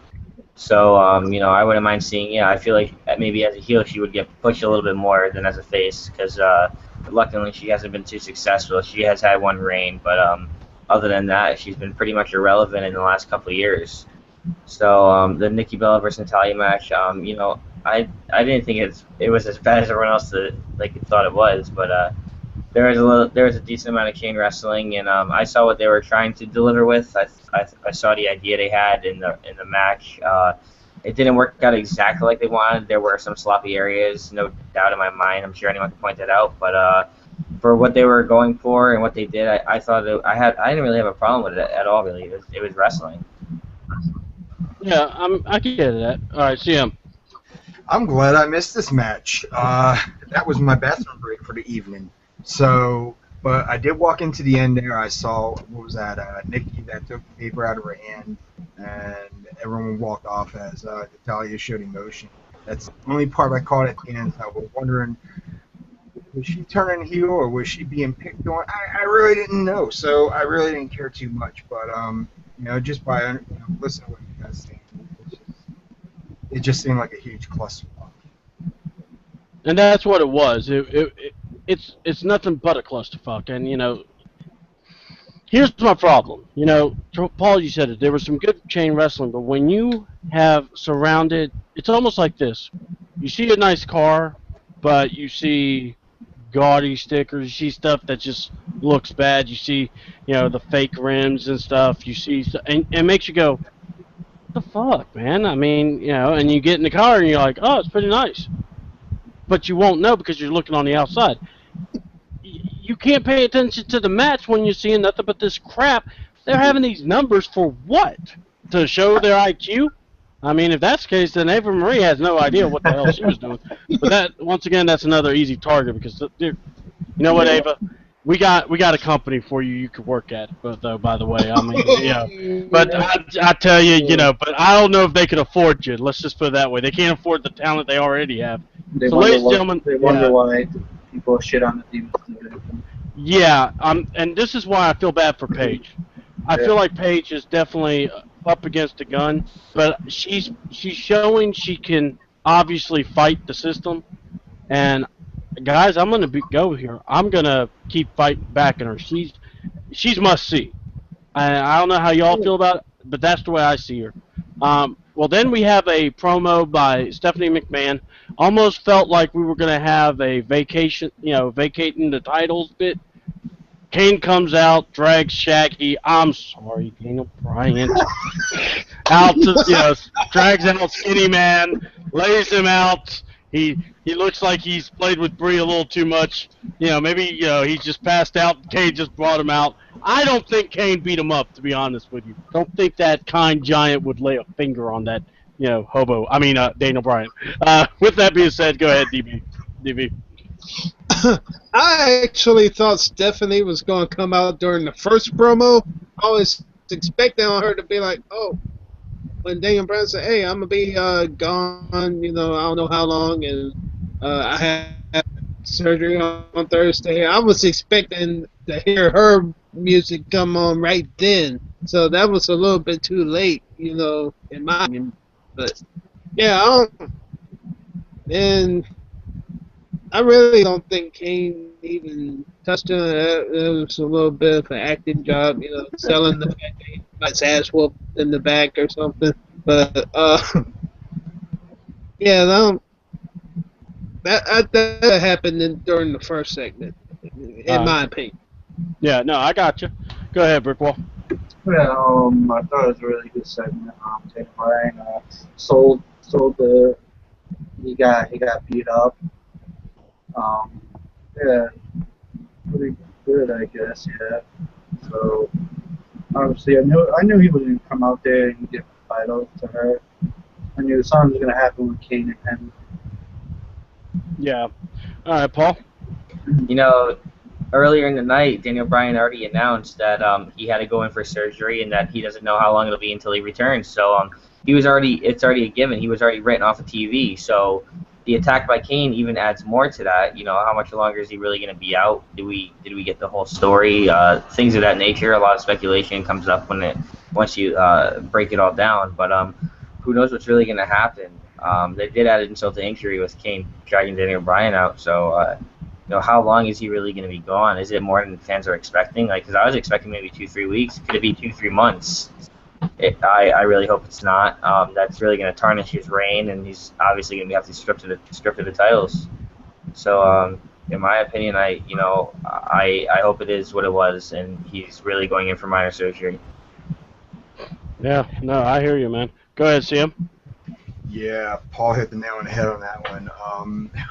So, I wouldn't mind seeing, I feel like maybe as a heel she would get pushed a little bit more than as a face, because reluctantly she hasn't been too successful. She has had one reign, but other than that, she's been pretty much irrelevant in the last couple of years. So the Nikki Bella versus Natalya match, I didn't think it was as bad as everyone else thought it was, but there was a decent amount of chain wrestling, and I saw what they were trying to deliver with. I saw the idea they had in the match. It didn't work out exactly like they wanted. There were some sloppy areas, no doubt in my mind. I'm sure anyone can point that out. But for what they were going for and what they did, I thought I didn't really have a problem with it at all. Really, it was wrestling. Yeah, I can get that. All right, CM. I'm glad I missed this match. That was my bathroom break for the evening. So, but I did walk into the end there. I saw, what was that, Nikki that took the paper out of her hand, and everyone walked off as Natalya showed emotion. That's the only part I caught at the end. I was wondering, was she turning heel or was she being picked on? I really didn't know, so I really didn't care too much. But, just by listening to what you guys saying, it just seemed like a huge clusterfuck. And that's what it was. It's nothing but a clusterfuck. And here's my problem. Paul, you said it. There was some good chain wrestling, but when you have surrounded, it's almost like this. You see a nice car, but you see gaudy stickers. You see stuff that just looks bad. You see, the fake rims and stuff. You see, and it makes you go, what the fuck, man? And you get in the car and you're like, oh, it's pretty nice. But you won't know because you're looking on the outside. You can't pay attention to the match when you're seeing nothing but this crap. They're having these numbers for what? To show their IQ? If that's the case, then Ava Marie has no idea what the hell she was doing. But that, once again, that's another easy target because, you know what, Ava? We got a company for you could work at, but though by the way, I mean, but I tell you, but I don't know if they could afford you. Let's just put it that way. They can't afford the talent they already have. They So, wonder ladies and what gentlemen, they wonder why people shit on the Demon division. yeah, and this is why I feel bad for Paige. I feel like Paige is definitely up against a gun, but she's showing she can obviously fight the system. And guys, I'm gonna go here. I'm gonna keep fighting back in her. She's must see. I don't know how y'all feel about it, but that's the way I see her. Well, then we have a promo by Stephanie McMahon. Almost felt like we were going to have a vacation, vacating the titles bit. Kane comes out, drags Shaggy. I'm sorry, Daniel Bryan. Out to, drags out Skinny Man, lays him out. He looks like he's played with Brie a little too much. Maybe he's just passed out. Kane just brought him out. I don't think Kane beat him up, to be honest with you. Don't think that kind giant would lay a finger on that, hobo. I mean, Daniel Bryan. With that being said, go ahead, DB. DB. I actually thought Stephanie was going to come out during the first promo. I was expecting her to be like, oh, when Daniel Bryan said, hey, I'm going to be gone, I don't know how long, and I have surgery on Thursday. I was expecting to hear her music come on right then. So that was a little bit too late, in my opinion. But, yeah, and I really don't think Kane even touched on it. It was a little bit of an acting job, selling the fact that he got his ass whooped in the back or something. But yeah, that happened during the first segment, in my opinion. Yeah, no, I got you. Go ahead, Brickwall. Yeah, I thought it was a really good segment. Daniel Bryan sold the he got beat up. Yeah, pretty good, I guess. Yeah. So obviously, I knew he was gonna come out there and give the title to her. I knew something was gonna happen with Kane and him. Yeah. All right, Paul. Earlier in the night, Daniel Bryan already announced that he had to go in for surgery and that he doesn't know how long it'll be until he returns. So it's already a given. He was already written off of TV. So the attack by Kane even adds more to that. How much longer is he really going to be out? Did we get the whole story? Things of that nature. A lot of speculation comes up once you break it all down. But who knows what's really going to happen? They did add insult to injury with Kane dragging Daniel Bryan out. So. How long is he really going to be gone? Is it more than fans are expecting? Because I was expecting maybe 2-3 weeks. Could it be 2-3 months? I really hope it's not. That's really going to tarnish his reign, and he's obviously going to have to strip to the titles. So, in my opinion, I hope it is what it was, and he's really going in for minor surgery. Yeah, no, I hear you, man. Go ahead, Sam. Yeah, Paul hit the nail on the head on that one.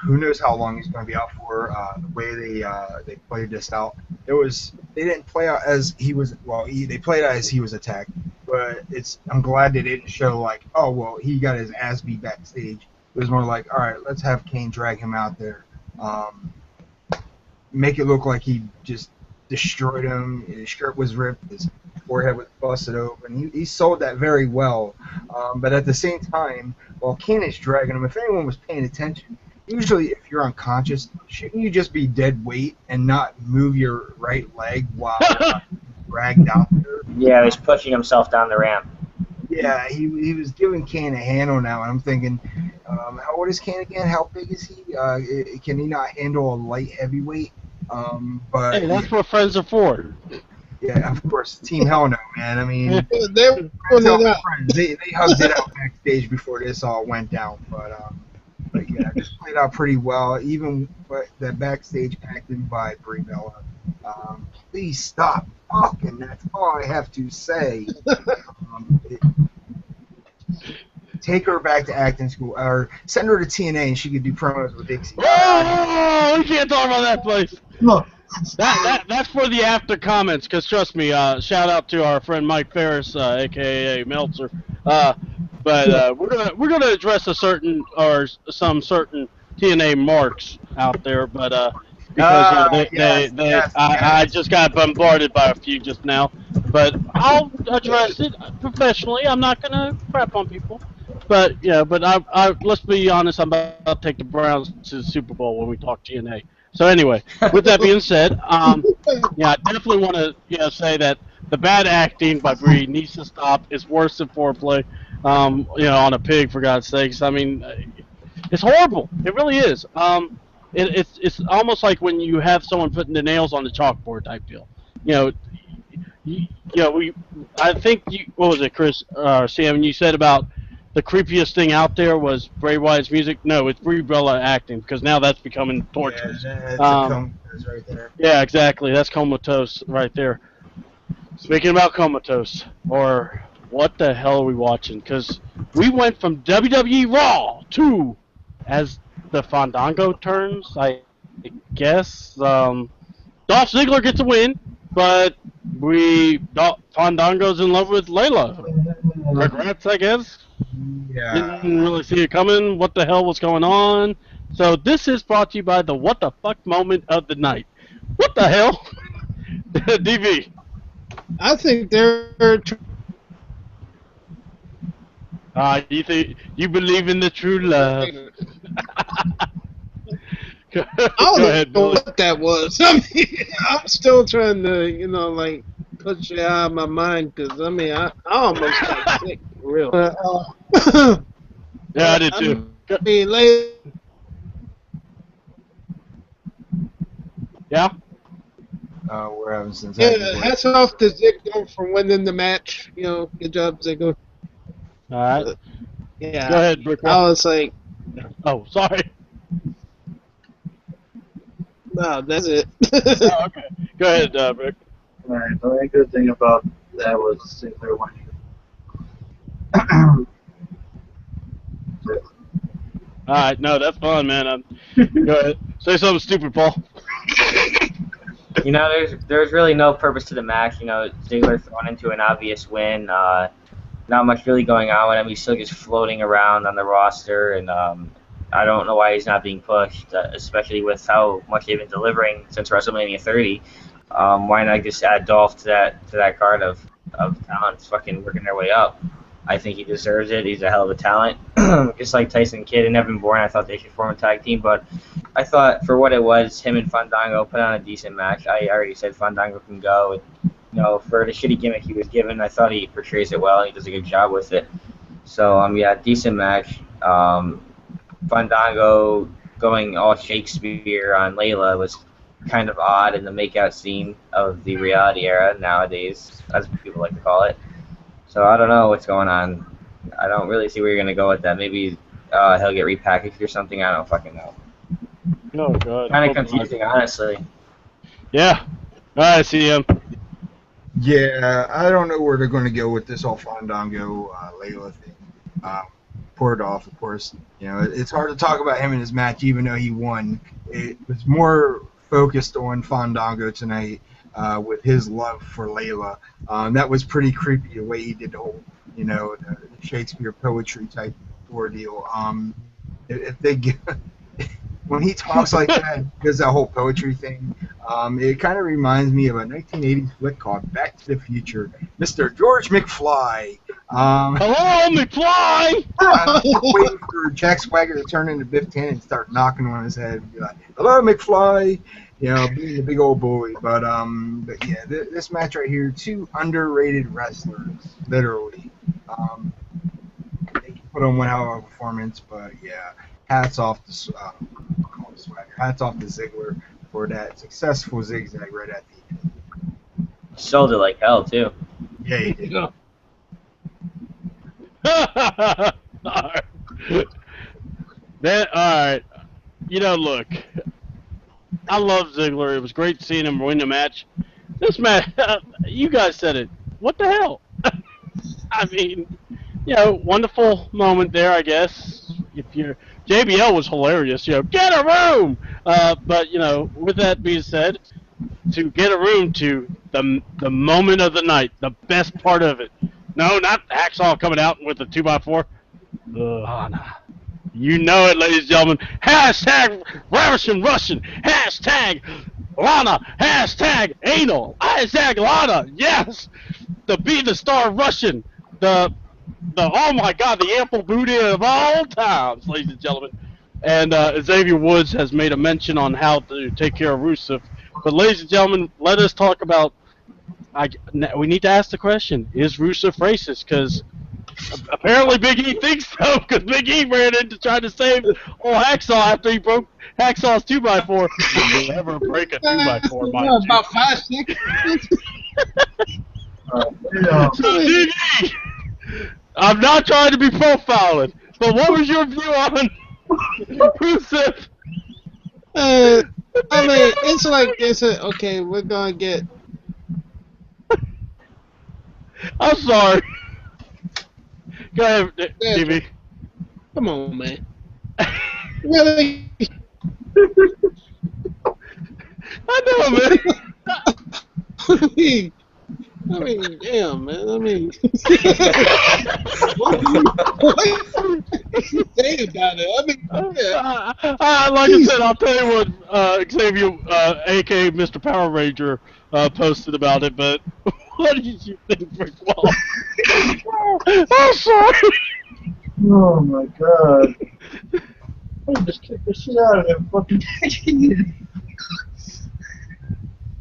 Who knows how long he's going to be out for? The way they played this out, they didn't play out as he was. Well, they played out as he was attacked, but I'm glad they didn't show like, oh well, he got his ass beat backstage. It was more like, all right, let's have Kane drag him out there, make it look like he just destroyed him. His shirt was ripped. His forehead was busted open. He sold that very well. But at the same time, while Kane is dragging him, if anyone was paying attention, usually if you're unconscious, shouldn't you just be dead weight and not move your right leg while dragged out there? Yeah, he's pushing himself down the ramp. Yeah, he was giving Kane a hand on that one. I'm thinking, how old is Kane again? How big is he? Can he not handle a light heavyweight? But hey, that's what friends are for. Yeah, of course. Team Hell No, man. I mean, they hugged it out backstage before this all went down. But yeah, this played out pretty well. Even that backstage acting by Brie Bella. Please stop talking. That's all I have to say. Take her back to acting school, or send her to TNA and she could do promos with Dixie. Oh, we can't talk about that place. Look. That's for the after comments, because trust me, shout out to our friend Mike Ferris, aka Meltzer. But we're gonna address some certain TNA marks out there. But because Yes, yes, I yes. just got bombarded by a few just now. But I'll address it professionally. I'm not gonna crap on people. But yeah, but I let's be honest. I'm about to take the Browns to the Super Bowl when we talk GNA. So anyway, with that being said, yeah, I definitely want to say that the bad acting by Bree needs to stop. It's worse than foreplay. On a pig for God's sakes. I mean, it's horrible. It really is. It's almost like when you have someone putting the nails on the chalkboard type deal. You know, we. I think what was it, Chris? Sam, you said about the creepiest thing out there was Bray Wyatt's music. No, it's Brie Bella acting because now that's becoming Yeah, torturous. that's a comatose right there. Yeah, exactly. That's comatose right there. Speaking about comatose, or what the hell are we watching? Because we went from WWE Raw to, as the Fandango turns, I guess, Dolph Ziggler gets a win, but Fandango's in love with Layla. Regrets, I guess. Yeah. Didn't really see it coming. What the hell was going on? So this is brought to you by the what the fuck moment of the night. What the hell? DV. I think they're You believe in the true love? Go I don't ahead, know Billy. what that was. I mean, I'm still trying to, push it out of my mind because, I almost got sick, for real. Yeah, I did too. I mean, like, Yeah. We're having some yeah, technical. hats off to Ziggler for winning the match. Good job, Ziggler. All right. Yeah, Go ahead, Brick. I was like, Oh, sorry. no, that's it. Oh, okay. Go ahead, Brick. Right. The only good thing about that was Ziggler winning. All right. No, that's fine, man. Go ahead. Say something stupid, Paul. There's really no purpose to the match. Ziggler thrown into an obvious win. Not much really going on with him. He's still just floating around on the roster, and I don't know why he's not being pushed, especially with how much they've been delivering since WrestleMania 30. Why not just add Dolph to that card of talents fucking working their way up? I think he deserves it. He's a hell of a talent. Just like Tyson Kidd and Evan Bourne, I thought they should form a tag team, but I thought for what it was, him and Fandango put on a decent match. I already said Fandango can go. For the shitty gimmick he was given, I thought he portrays it well. He does a good job with it. So, yeah, decent match. Fandango going all Shakespeare on Layla was kind of odd in the makeout scene of the reality era nowadays, as people like to call it. So I don't know what's going on. I don't really see where you're going to go with that. Maybe he'll get repackaged or something. I don't fucking know. Oh, God. Kind of confusing, honestly. Yeah. All right, see him. Yeah, I don't know where they're going to go with this whole Fandango Layla thing. Pour it off, of course. It's hard to talk about him in his match, even though he won. It was more focused on Fandango tonight with his love for Layla. That was pretty creepy the way he did the whole, the Shakespeare poetry type ordeal. If they give, when he talks like that, does that whole poetry thing, it kind of reminds me of a 1980s flick called Back to the Future. Mr. George McFly. Hello, McFly! I'm waiting for Jack Swagger to turn into Biff Tannen and start knocking on his head and be like, "Hello, McFly," being the big old bully. But yeah, this match right here, two underrated wrestlers, literally. They put on one hell of a performance, but yeah, hats off to Swagger. Hats off to Ziggler for that successful zigzag right at the end. Sold it like hell too. Yeah, he did. All right. Man, all right. Look, I love Ziggler. It was great seeing him win the match. This match, you guys said it. What the hell? I mean, wonderful moment there, I guess. JBL was hilarious. Get a room. But with that being said, to get a room to the moment of the night, the best part of it. No, not Hacksaw coming out with the 2x4. Nah. You know it, ladies and gentlemen. Hashtag Ravishing Russian. Hashtag Lana. Hashtag anal. Hashtag Lana. Yes. The Be the Star Russian. The oh my God, the ample booty of all times, ladies and gentlemen. And Xavier Woods has made a mention on how to take care of Rusev. But ladies and gentlemen, let us talk about. We need to ask the question: is Rusev racist? Because apparently Big E thinks so. Because Big E ran in to try to save old Hacksaw after he broke Hacksaw's 2x4. You'll never break a 2x4, mind you. About 5 seconds. Yeah. So, Big E, I'm not trying to be profiling, but what was your view on Rusev? I mean, it's like this. Okay, we're gonna get. I'm sorry. Go ahead, TV. Come on, man. Really? I know, man. I mean, damn, man. I mean, what can you say about it? I mean, yeah. Like I said, I'll tell you what Xavier, a.k.a. Mr. Power Ranger, posted about it, but what did you think, Rick Wall? I'm sorry. Oh my God. I just kicked the shit out of him fucking taking.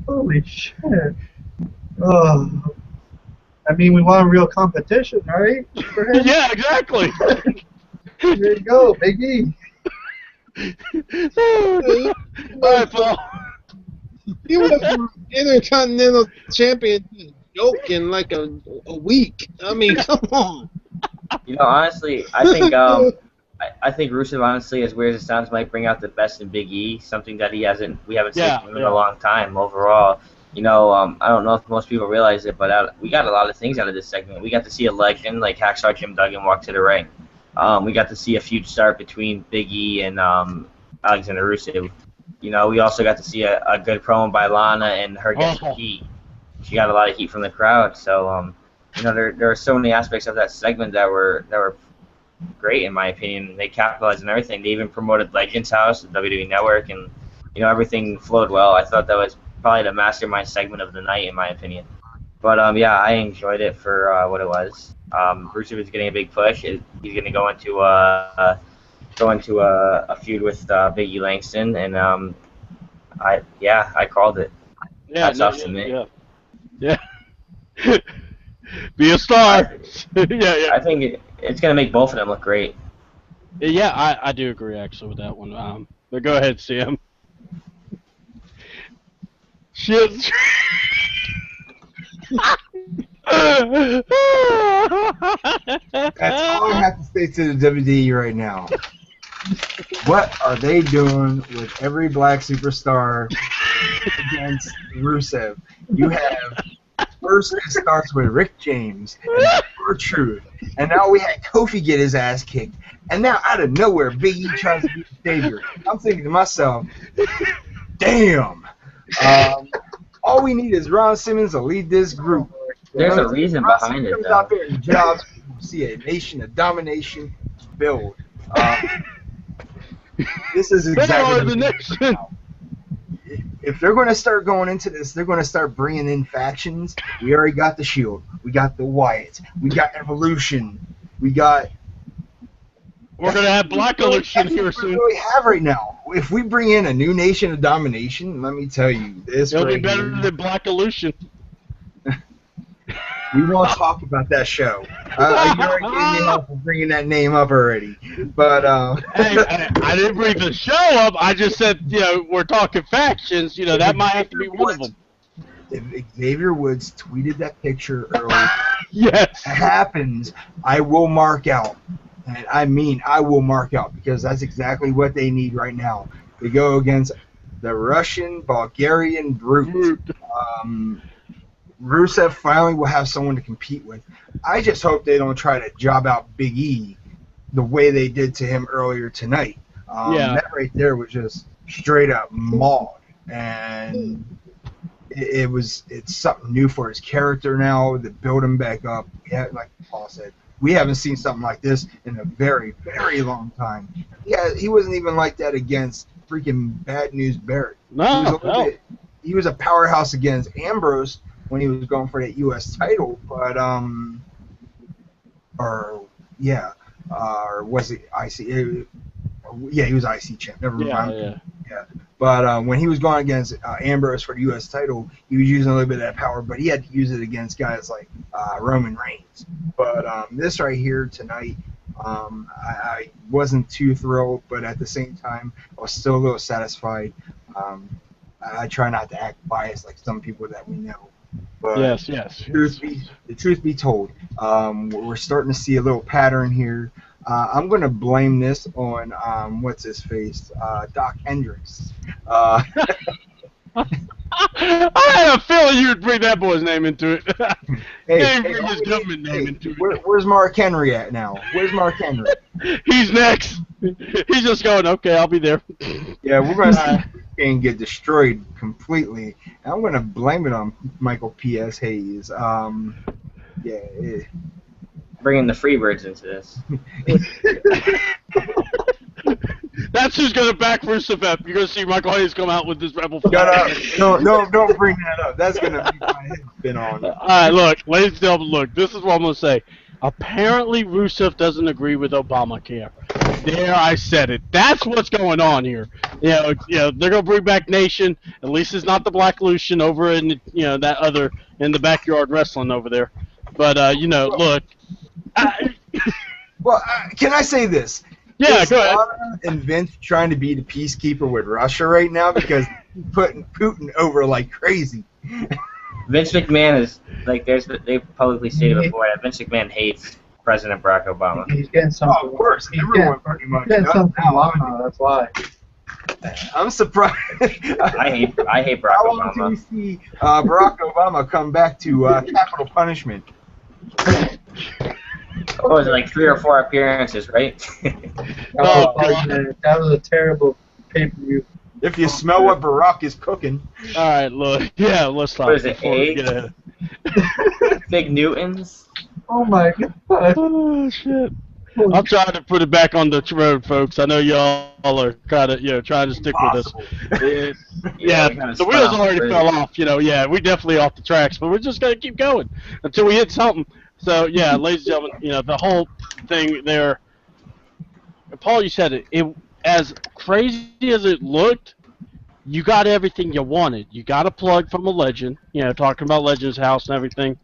Holy shit. Oh. I mean, we want a real competition, right? For him? Yeah, exactly. There you go, Big E. All right, Paul. He was Intercontinental Champion joke in like a week. I mean, come on. You know, honestly, I think I think Rusev, honestly, as weird as it sounds, might bring out the best in Big E, something that we haven't seen from him in a long time overall. You know, I don't know if most people realize it, but we got a lot of things out of this segment. We got to see a legend like Hacksaw Jim Duggan walk to the ring. We got to see a feud start between Big E and Alexander Rusev. You know, we also got to see a good promo by Lana and her get some heat. She got a lot of heat from the crowd. So, you know, there are so many aspects of that segment that were great in my opinion. They capitalized on everything. They even promoted Legends House, the WWE Network, and you know everything flowed well. I thought that was probably the mastermind segment of the night in my opinion. But yeah, I enjoyed it for what it was. Rusev is getting a big push. He's going to go into a feud with Big E Langston, and I called it. Yeah, That's off to me. Yeah. Be a star. Yeah. I think it's going to make both of them look great. Yeah, I do agree actually with that one. But go ahead, Sam. Shit. That's all I have to say to the WWE right now. What are they doing with every black superstar against Rusev? You have first it starts with Rick James and R-Truth, and now we had Kofi get his ass kicked, and now out of nowhere Big E tries to be the savior. I'm thinking to myself, damn. All we need is Ron Simmons to lead this group. There's a reason behind it, comes though. out there and jobs, we'll see a nation of domination build. This is exactly the nation. If they're going to start going into this, they're going to start bringing in factions. We already got the Shield. We got the Wyatt. We got Evolution. We got... We're going to have Black Evolution here soon. That's what we really have right now. If we bring in a new nation of domination, let me tell you, this It'll right be better here, than Black Evolution. we won't talk about that show. You already gave me help for bringing that name up already. But Hey, I didn't bring the show up. I just said, you know, we're talking factions. You know, that might have to be one of them. if Xavier Woods tweeted that picture earlier, Yes. it happens, I will mark out. And I mean, I will mark out because that's exactly what they need right now. They go against the Russian Bulgarian brute. Rusev finally will have someone to compete with. I just hope they don't try to job out Big E the way they did to him earlier tonight. That right there was just straight up mauled, and it's something new for his character now to build him back up. Yeah, like Paul said, we haven't seen something like this in a very, very long time. Yeah, he wasn't even like that against freaking Bad News Barrett. No, He was a powerhouse against Ambrose when he was going for that U.S. title, but or was it IC? Yeah, he was IC champ. Never mind. Yeah. But when he was going against Ambrose for the U.S. title, he was using a little bit of that power, but he had to use it against guys like Roman Reigns. But this right here tonight, I wasn't too thrilled, but at the same time, I was still a little satisfied. I try not to act biased like some people that we know. But yes. The truth be told, we're starting to see a little pattern here. I'm going to blame this on, what's his face, Doc Hendricks. I had a feeling you'd bring that boy's name into it. Bring his government name into it. Where's Mark Henry at now? Where's Mark Henry? He's next. He's just going, okay, I'll be there. Yeah, we're going to see Kane get destroyed completely. And I'm going to blame it on Michael P.S. Hayes. Bringing the Freebirds into this. That's who's going to back Rusev. You're going to see Michael Hayes come out with this Rebel flag. Don't bring that up. That's going to be my head spin on. All right, look, ladies and gentlemen, look, this is what I'm going to say. Apparently, Rusev doesn't agree with Obamacare. There, I said it. That's what's going on here. They're going to bring back Nation. At least it's not the Black Lucian over in that other in the backyard wrestling over there. But look. Well, can I say this? Yeah, go ahead. Lana and Vince trying to be the peacekeeper with Russia right now because he's putting Putin over like crazy. Vince McMahon is they've publicly stated before that Vince McMahon hates President Barack Obama. He's getting something. Of course, everyone pretty much. He's getting something from Lana, that's why. I'm surprised. I hate Barack How Obama. long do we see Barack Obama come back to capital punishment? What was it, like 3 or 4 appearances, right? That was a terrible pay-per-view. If you smell what Barack is cooking. All right, look. Yeah, let's stop. What is it, eggs? Big Newtons? Oh my god. Oh, shit. I'm trying to put it back on the road, folks. I know y'all are kind of, trying to stick with us. The wheels already fell off. Yeah, we definitely off the tracks, but we're just gonna keep going until we hit something. So yeah, ladies and gentlemen, the whole thing there. Paul, you said it. It as crazy as it looked, you got everything you wanted. You got a plug from a legend. Talking about Legend's house and everything.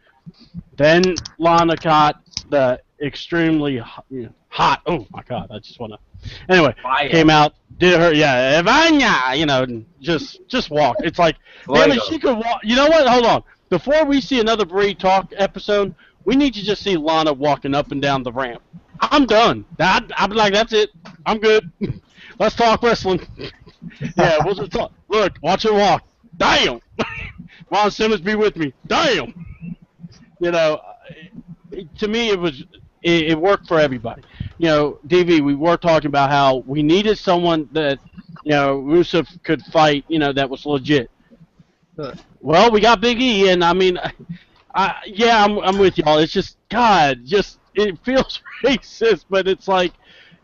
Then Lana got the extremely hot. Oh my God! I just want to. Anyway, came out, did her, Evania, just walk. It's like, man, she could walk. You know what? Hold on. Before we see another Brie Talk episode, we need to just see Lana walking up and down the ramp. I'm done. I'm like, that's it. I'm good. Let's talk wrestling. Yeah, we'll just talk. Look, watch her walk. Damn. Ron Simmons be with me. Damn. To me, it worked for everybody. DV, we were talking about how we needed someone that, Rusev could fight, that was legit. Well, we got Big E, and I mean, I'm with y'all. It's just, God, it feels racist, but it's like,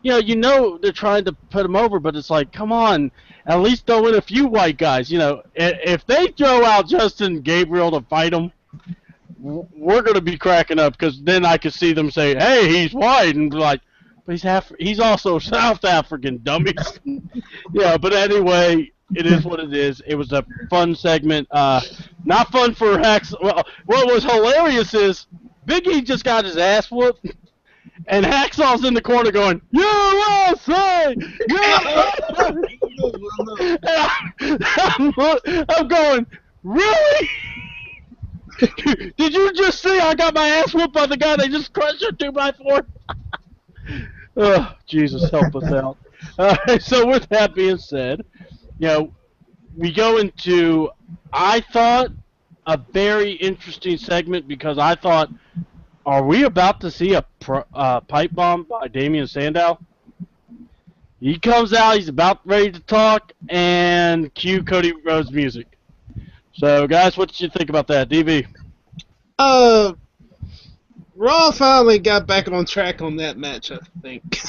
they're trying to put him over, but it's like, come on, at least throw in a few white guys. If they throw out Justin Gabriel to fight him, we're going to be cracking up, because then I could see them say, hey, he's white, and be like, but he's also South African, dummies. Yeah, but anyway, it is what it is. It was a fun segment. Not fun for Hax. Well, what was hilarious is Big E just got his ass whooped, and Hacksaw's in the corner going, USA! I'm going, really? Did you just see I got my ass whooped by the guy they just crushed a 2x4? Oh, Jesus, help us out. So with that being said, we go into, I thought, a very interesting segment, because I thought, are we about to see a pipe bomb by Damian Sandow? He comes out, he's about ready to talk, and cue Cody Rhodes music. So, guys, what did you think about that, DV? Raw finally got back on track on that match, I think.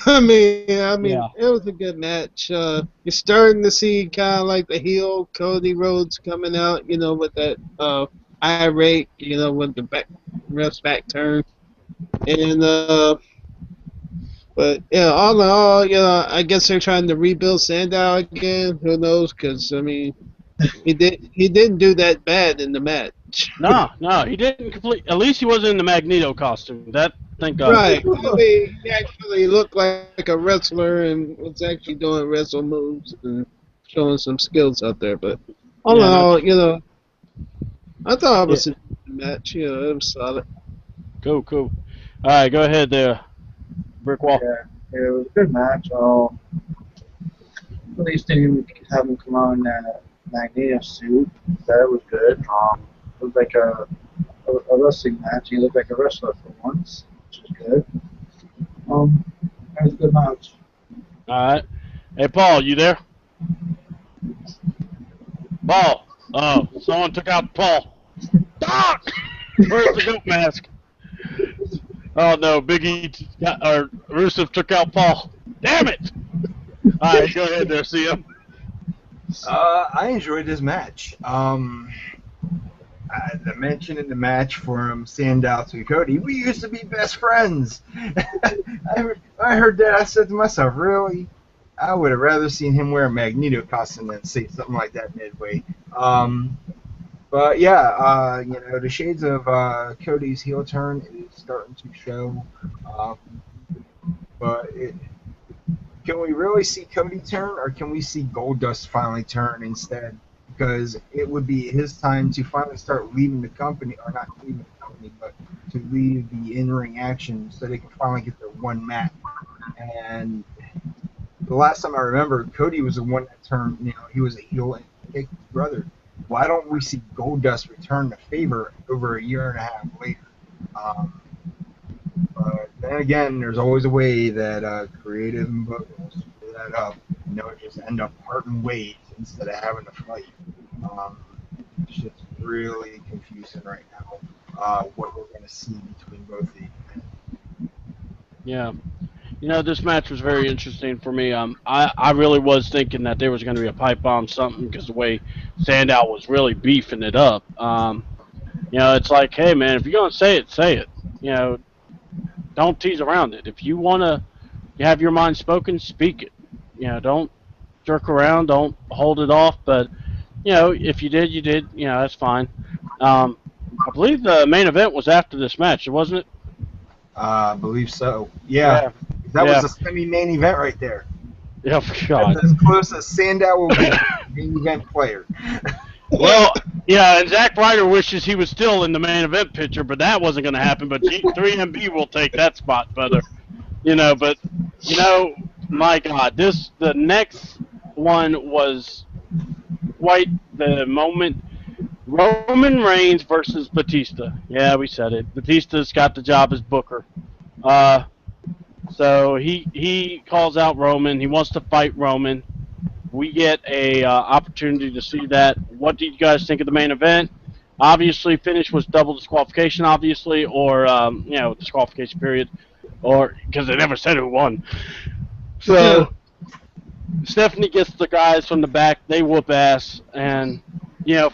I mean, Yeah. it was a good match. You're starting to see kind of like the heel Cody Rhodes coming out, with that irate, with the ref's back turn, and but yeah, all in all, I guess they're trying to rebuild Sandow again. Who knows? Because I mean, he didn't do that bad in the match. No, he didn't complete. At least he wasn't in the Magneto costume. That, thank God. Right. I mean, he actually looked like a wrestler and was actually doing wrestle moves and showing some skills out there. But all in Yeah, all, no, I thought it yeah. was a match. It was solid. Cool. All right, go ahead there, Brick Wall. Yeah, it was a good match. At least they didn't have him come out in that Magneto suit. That was good. It was like a wrestling match. He looked like a wrestler for once, which is good. It was a good match. All right. Hey, Paul, you there? Paul. Oh, someone took out Paul. Doc! Where's the goat mask? Oh, no, or Rusev took out Paul. Damn it! All right, go ahead there, CM. I enjoyed this match. The mention in the match from Sandow to Cody, we used to be best friends. I heard that. I said to myself, really? I would have rather seen him wear a Magneto costume than say something like that midway. But yeah, the shades of Cody's heel turn is starting to show. But can we really see Cody turn, or can we see Goldust finally turn instead? Because it would be his time to finally start leaving the company, or not leaving the company, but to leave the in-ring action so they can finally get their one match. And the last time I remember, Cody was the one that turned, he was a heel and kicked his brother. Why don't we see Goldust return the favor over a year and a half later? But then again, there's always a way that creative and book will screw that up. Just end up parting ways instead of having to fight. It's just really confusing right now what we're going to see between both these men. Yeah. This match was very interesting for me. I really was thinking that there was going to be a pipe bomb something because the way Sandow was really beefing it up. It's like, hey, man, if you're going to say it, say it. Don't tease around it. If you want to have your mind spoken, speak it. Don't jerk around. Don't hold it off. But, if you did, you did. That's fine. I believe the main event was after this match, wasn't it? I believe so. Yeah. That was a semi-main event right there. Yeah, for God. That's as close as Sandow will be a main event player. Well, yeah, and Zack Ryder wishes he was still in the main event picture, but that wasn't going to happen. But 3MB will take that spot, brother. But my God, the next one was quite the moment. Roman Reigns versus Batista. Yeah, we said it. Batista's got the job as Booker. So he calls out Roman. He wants to fight Roman. We get a opportunity to see that. What do you guys think of the main event? Obviously, finish was double disqualification, obviously, or disqualification period, or because they never said who won. So Stephanie gets the guys from the back. They whoop ass, and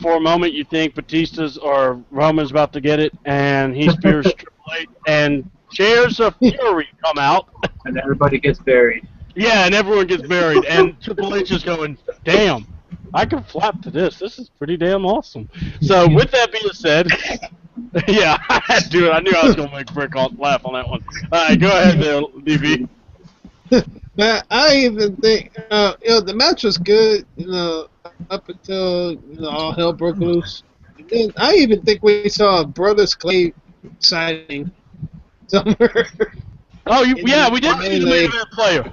for a moment you think Batista's or Roman's about to get it, and he spears Triple H, and chairs of fury come out, and everybody gets buried. Yeah, and everyone gets buried, and Triple H is going, damn, I can flap to this. This is pretty damn awesome. So, with that being said, yeah, I had to do it. I knew I was going to make Brick laugh on that one. All right, go ahead there, DB. I even think, the match was good, up until, all hell broke loose. And then I even think we saw a Brothers Clay signing somewhere. Oh, yeah, we did see the main event player.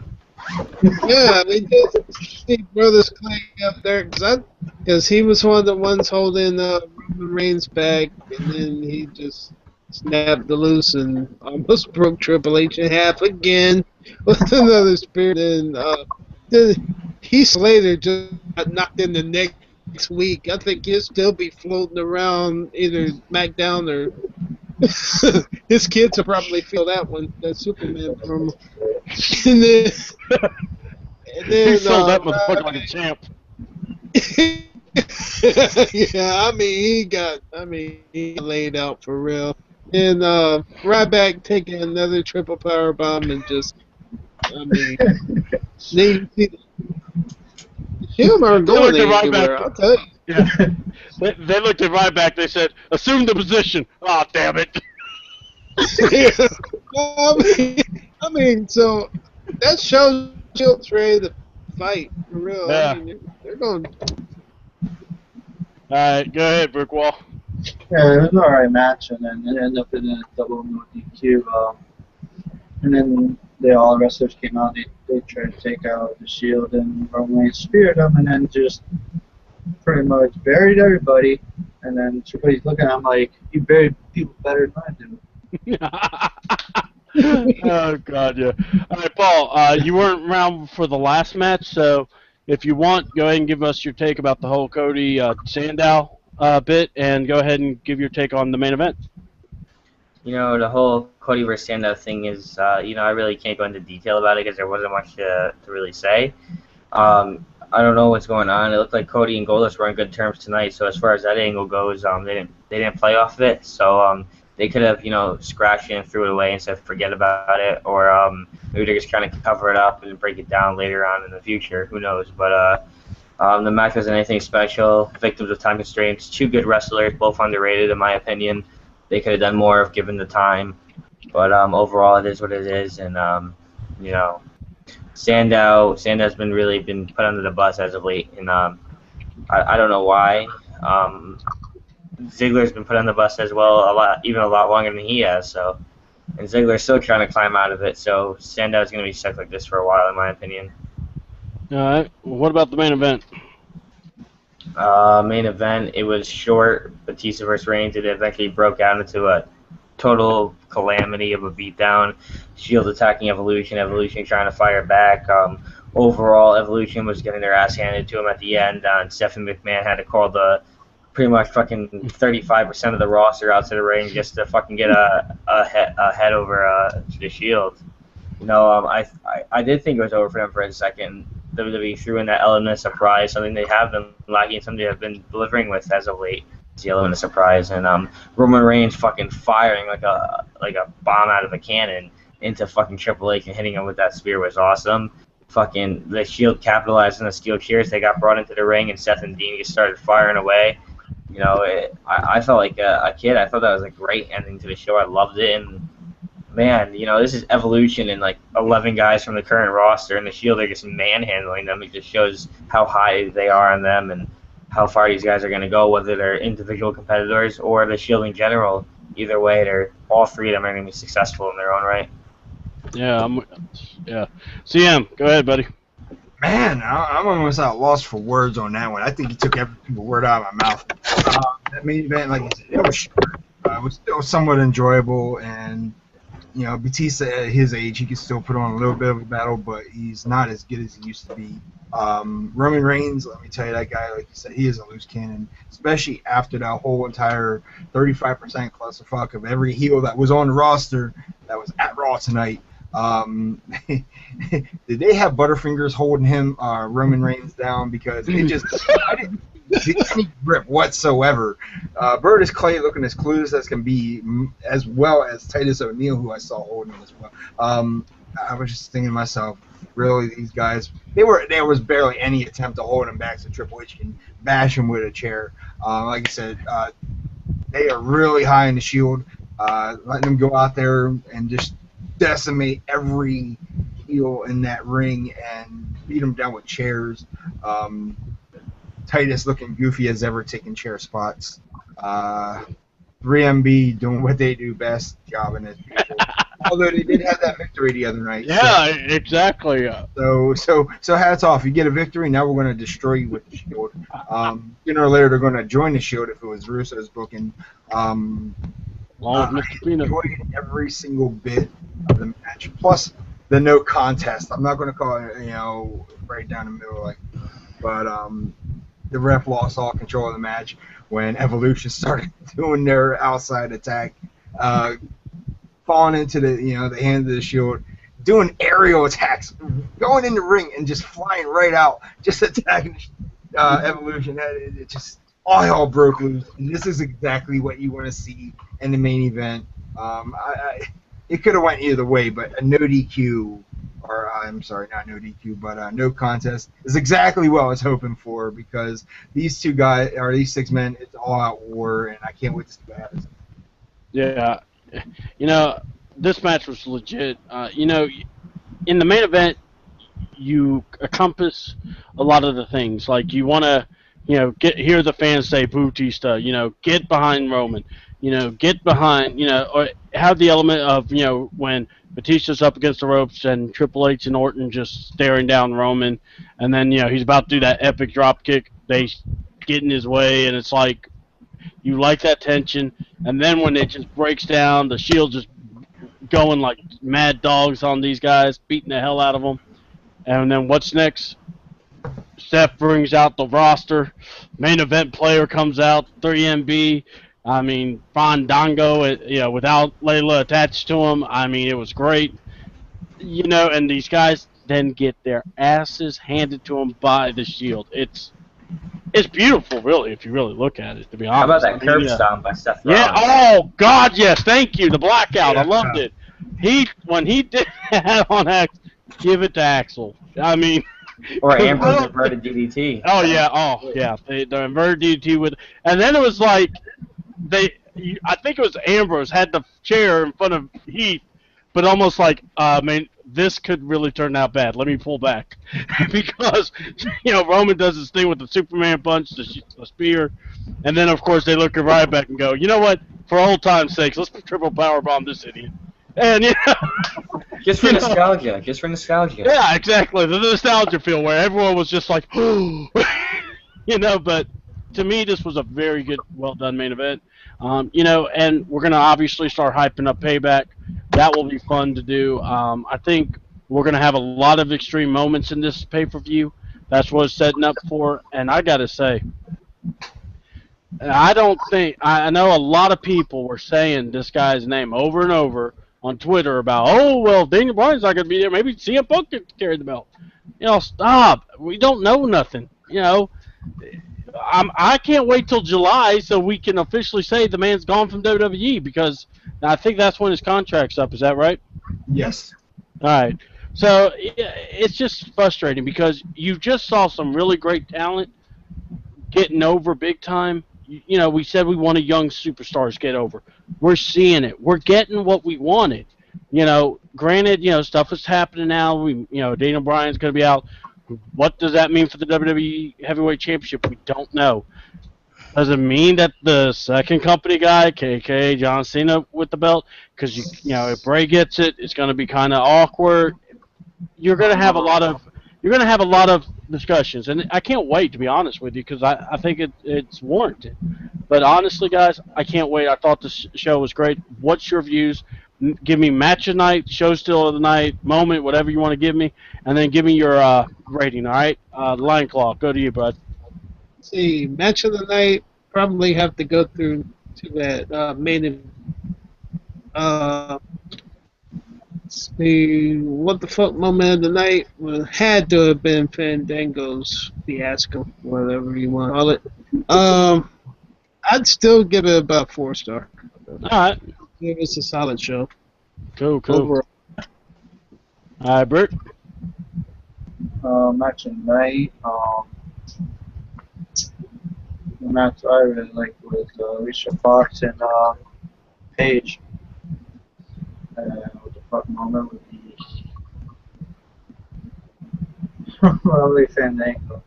Yeah, we did see Brothers Clay up there because he was one of the ones holding Roman Reigns back, and then he just snapped the loose and almost broke Triple H in half again with another spear. And Heath Slater just got knocked in the next week. I think he'll still be floating around either SmackDown or His kids will probably feel that one, that Superman promo. And then, He sold that Ryback. motherfucker like a champ. Yeah, he got laid out for real. And Ryback taking another triple power bomb and just, they him are They going looked at anywhere. Ryback. I'll tell you. Yeah. They looked at Ryback. They said, "Assume the position." Oh, damn it! I mean, so that shows Shield's ready to fight for real. Yeah. I mean, they're going. All right, go ahead, Brickwall. Yeah, it was an alright match, and then it ended up in a double no DQ. And then all the wrestlers came out. They tried to take out the Shield, and Roman Reigns speared them, and then just pretty much buried everybody. And then everybody's looking at him like, "You buried people better than I do." Oh God, yeah. All right, Paul. You weren't around for the last match, so if you want, go ahead and give us your take about the whole Cody Sandow bit, and go ahead and give your take on the main event. You know, the whole Cody versus Sandow thing is, you know, I really can't go into detail about it because there wasn't much to really say. I don't know what's going on. It looked like Cody and Goldust were on good terms tonight. So as far as that angle goes, they didn't play off of it. So they could have, you know, scratched it and threw it away and said forget about it, or maybe they're just trying to cover it up and break it down later on in the future. Who knows? But the match wasn't anything special. Victims of time constraints. Two good wrestlers, both underrated in my opinion. They could have done more if given the time. But overall, it is what it is, and you know. Sandow's really been put under the bus as of late, and I don't know why. Ziggler's been put on the bus as well, even a lot longer than he has. So, and Ziggler's still trying to climb out of it. So Sandow's going to be stuck like this for a while, in my opinion. All right. What about the main event? Main event, it was short. Batista versus Reigns. It eventually broke out into a total calamity of a beatdown. Shield attacking Evolution trying to fire back. Overall, Evolution was getting their ass handed to him at the end. And Stephanie McMahon had to call the pretty much fucking 35% of the roster out to the ring just to fucking get a head over to the Shield. You know, I did think it was over for them for a second. WWE threw in that element of surprise, something they have been lacking, something they have been delivering with as of late. The element of surprise, and Roman Reigns fucking firing like a bomb out of a cannon into fucking Triple H and hitting him with that spear was awesome. Fucking the Shield capitalized on the steel chairs. They got brought into the ring, and Seth and Dean just started firing away. You know, I felt like a kid. I thought that was a great ending to the show. I loved it, and man, you know, this is Evolution and like 11 guys from the current roster, and the Shield are just manhandling them. It just shows how high they are on them and how far these guys are going to go, whether they're individual competitors or the Shield in general. Either way, all three of them are going to be successful in their own right. Yeah, CM, go ahead, buddy. Man, I'm almost at loss for words on that one. I think he took every single word out of my mouth. That main event, like you said, it was short. It was still somewhat enjoyable, and you know, Batista at his age, he can still put on a little bit of a battle, but he's not as good as he used to be. Roman Reigns, let me tell you, that guy, like you said, he is a loose cannon, especially after that whole entire 35% clusterfuck of every heel that was on the roster that was at Raw tonight. Did they have Butterfingers holding him, Roman Reigns, down? Because it just, I didn't see any grip whatsoever. Brodus Clay looking as clueless as can be, as well as Titus O'Neil, who I saw holding him as well. I was just thinking to myself, really, these guys, there was barely any attempt to hold him back so Triple H can bash him with a chair. Like I said, they are really high in the Shield. Letting them go out there and just decimate every heel in that ring and beat them down with chairs. Titus looking goofy as ever, taking chair spots. 3MB doing what they do best, jobbing as people. Although they did have that victory the other night. Yeah, exactly. So hats off. You get a victory, now we're going to destroy you with the Shield. Sooner or later, they're going to join the Shield if it was Russo's booking. I enjoyed every single bit of the match, plus the no contest. I'm not going to call it, you know, right down the middle, but the ref lost all control of the match when Evolution started doing their outside attack uh, falling into the hands of the Shield, doing aerial attacks, going in the ring and just flying right out, just attacking Evolution. It just all hell broke loose. And this is exactly what you want to see in the main event. It could have went either way, but a no DQ, or I'm sorry, not no DQ, but no contest is exactly what I was hoping for, because these two guys, or these 6 men, it's all out war, and I can't wait to see what happens. Yeah, this match was legit. In the main event, you encompass a lot of the things. Like, you want to, hear the fans say Bautista, get behind Roman, get behind, or have the element of, when Batista's up against the ropes and Triple H and Orton just staring down Roman, and then, he's about to do that epic drop kick. They get in his way, and it's like, you like that tension. And then when it just breaks down, the Shield just going like mad dogs on these guys, beating the hell out of them. And then what's next? Steph brings out the roster. Main event player comes out, 3MB. I mean, Fandango, without Layla attached to him. I mean, it was great. And these guys then get their asses handed to them by the Shield. It's beautiful, really, if you really look at it, to be honest. How about that curb stomp by Seth Rollins? Yeah, oh, God, yes, thank you. The blackout, I loved it. When he did that on Axel, give it to Axel. I mean... Or Ambrose's inverted DDT. Oh, yeah, the inverted DDT and then it was like, I think it was Ambrose had the chair in front of Heath, but almost like, this could really turn out bad. Let me pull back. Because, Roman does his thing with the Superman punch, the spear, and then, of course, they look at Ryback and go, you know what? For old time's sakes, let's triple powerbomb this idiot. And, Just for nostalgia. Just for nostalgia. Yeah, exactly. The nostalgia feel where everyone was just like, but to me, this was a very good, well-done main event. And we're going to obviously start hyping up Payback. That will be fun to do. I think we're going to have a lot of extreme moments in this pay-per-view. That's what it's setting up for. And I got to say, I know a lot of people were saying this guy's name over and over on Twitter about, Daniel Bryan's not going to be there. Maybe CM Punk could carry the belt. Stop. We don't know nothing. I can't wait till July so we can officially say the man's gone from WWE, because I think that's when his contract's up. Is that right? Yes. All right. So it's just frustrating because you just saw some really great talent getting over big time. We said we wanted young superstars get over. We're seeing it. We're getting what we wanted. Granted, stuff is happening now. Daniel Bryan's going to be out. What does that mean for the WWE Heavyweight Championship? We don't know. Does it mean that the second company guy, KK John Cena, with the belt? Because if Bray gets it, it's going to be kind of awkward. You're going to have a lot of discussions, and I can't wait, to be honest with you, because I think it's warranted. But honestly, guys, I can't wait. I thought the show was great. What's your views? Give me match of the night, show still of the night, moment, whatever you want to give me, and then give me your rating, all right? Lion Claw, go to you, bud. See, match of the night, probably have to go through to that main event. See, what the fuck moment of the night had to have been Fandango's fiasco, whatever you want to call it. I'd still give it about 4-star. All right. It's a solid show. Cool. Overall. All right, Bert. Match of the night. The match I really liked was Alicia Fox and Paige. What the fuck moment would be? Probably Fandango.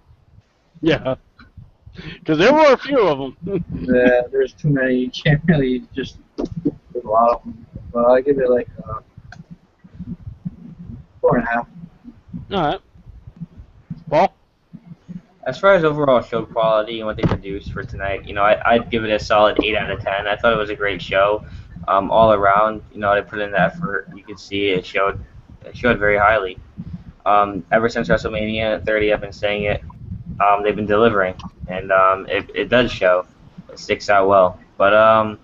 Yeah. Because there were a few of them. There's too many. You can't really just there's a lot of them. But I give it like 4.5. All right. Paul? As far as overall show quality and what they produced for tonight, I'd give it a solid 8 out of 10. I thought it was a great show, all around. They put in the effort. You could see it showed very highly. Ever since WrestleMania 30, I've been saying it. They've been delivering, and it does show. It sticks out well. But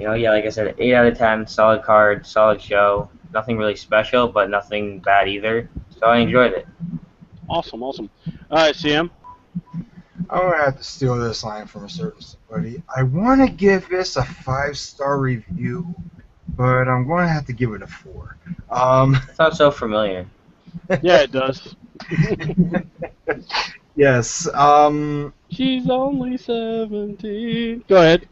You know, yeah, like I said, 8 out of 10, solid card, solid show. Nothing really special, but nothing bad either. So I enjoyed it. Awesome, awesome. All right, CM. I'm gonna have to steal this line from a certain somebody. I want to give this a 5-star review, but I'm going to have to give it a 4. It sounds so familiar. Yeah, it does. Yes. She's only 17. Go ahead.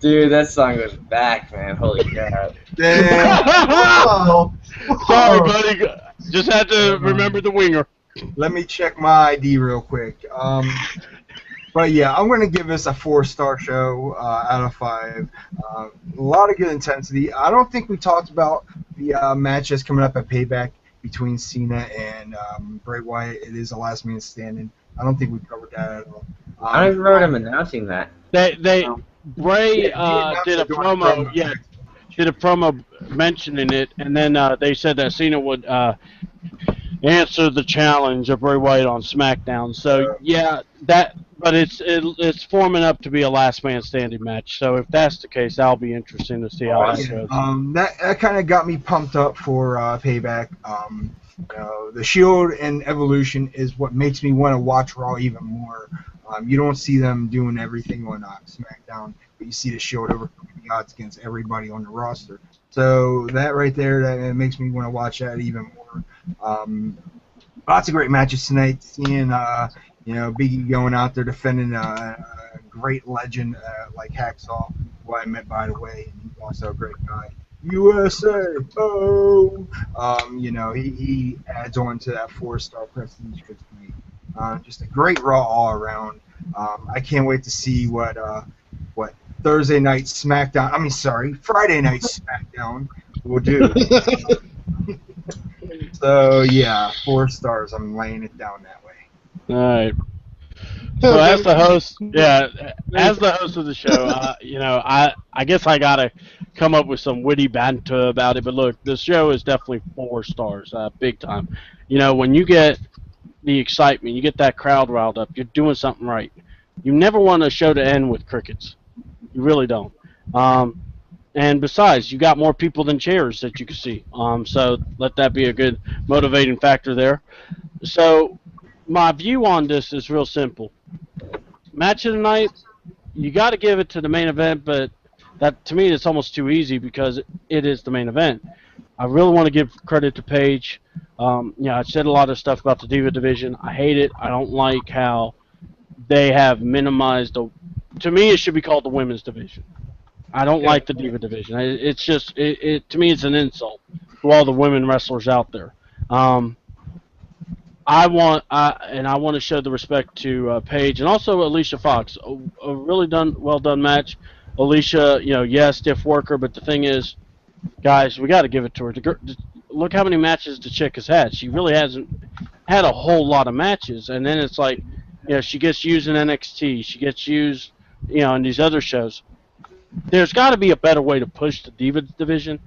Dude, that song goes back, man. Holy crap. Damn. Oh, Sorry, buddy. Just had to remember the winger. Let me check my ID real quick. But yeah, I'm going to give this a 4-star show out of 5. A lot of good intensity. I don't think we talked about the match that's coming up at Payback between Cena and Bray Wyatt. It is a last man standing. I don't think we covered that at all. I don't even remember him announcing that. Bray Yeah, did a promo. Yeah, did a promo mentioning it, and then they said that Cena would answer the challenge of Bray Wyatt on SmackDown. So yeah, but it's forming up to be a last man standing match. So if that's the case, that'll be interesting to see how that goes. That kind of got me pumped up for Payback. The Shield and Evolution is what makes me want to watch Raw even more. You don't see them doing everything on SmackDown, but you see the Shield overcoming the odds against everybody on the roster. So that right there, that makes me want to watch that even more. Lots of great matches tonight. Seeing Biggie going out there defending a great legend like Hacksaw, who I met by the way, and he's also a great guy. USA, oh! He adds on to that 4-star prestige for tonight. Just a great Raw all around. I can't wait to see what Friday night SmackDown will do. So yeah, 4 stars. I'm laying it down that way. All right. So as the host, as the host of the show, I guess I gotta come up with some witty banter about it. But look, the show is definitely 4 stars, big time. When you get the excitement, you get that crowd riled up, you're doing something right. You never want a show to end with crickets. You really don't. And besides, you got more people than chairs that you can see. So let that be a good motivating factor there. So my view on this is real simple. Match of the night, you got to give it to the main event, but that to me it's almost too easy because it is the main event. I really want to give credit to Paige. I said a lot of stuff about the Diva division. I hate it. I don't like how they have minimized to me, it should be called the women's division. I don't like the Diva division. It's just, to me, it's an insult to all the women wrestlers out there. I want to show the respect to Paige and also Alicia Fox. A really well done match. Alicia, stiff worker, but the thing is, guys, we got to give it to her. Look how many matches the chick has had. She really hasn't had a whole lot of matches, and then it's like, she gets used in NXT. She gets used, in these other shows. There's got to be a better way to push the Diva division,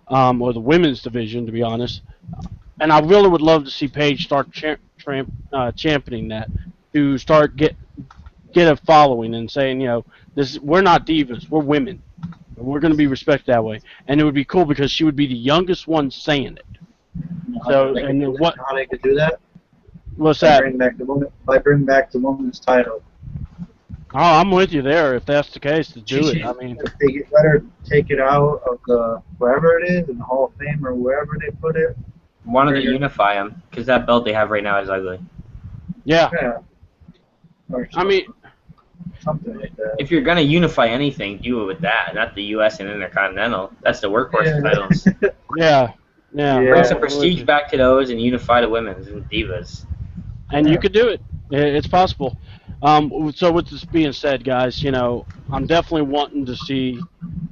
or the women's division, to be honest. And I really would love to see Paige start championing that, to start get a following and saying, we're not divas, we're women. We're going to be respected that way. And it would be cool because she would be the youngest one saying it. So, and what? How they could do that? What's that? Bring back the women's title. Oh, I'm with you there. If that's the case, to do it. I mean, if they let her take it out of the wherever it is in the Hall of Fame or wherever they put it. Wanted to unify them because that belt they have right now is ugly. Yeah. I mean, something like that. If you're gonna unify anything, do it with that, not the U.S. and Intercontinental. That's the workhorse titles. Yeah. Bring some prestige back to those and unify the women's and divas. And you could do it. It's possible. So with this being said, guys, I'm definitely wanting to see,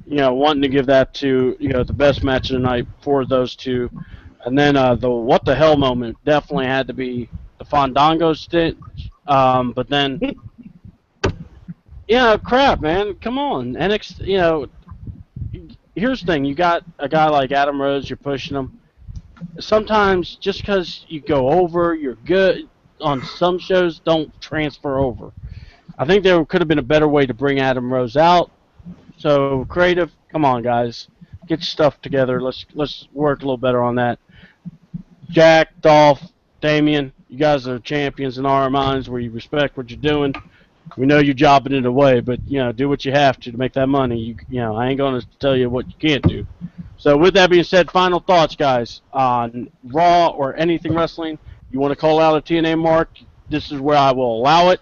wanting to give that to, the best match of the night for those two. And then the what the hell moment definitely had to be the Fandango stitch. But then, crap, man, come on. NXT, here's the thing. You got a guy like Adam Rose, you're pushing him. Sometimes just because you go over, you're good. On some shows, don't transfer over. I think there could have been a better way to bring Adam Rose out. So creative, come on, guys, get your stuff together. Let's work a little better on that. Jack, Dolph, Damien, you guys are champions in our minds. We respect what you're doing. We know you're jobbing it away, but do what you have to make that money. I ain't gonna tell you what you can't do. So with that being said, final thoughts, guys, on Raw or anything wrestling. You want to call out a TNA mark? This is where I will allow it.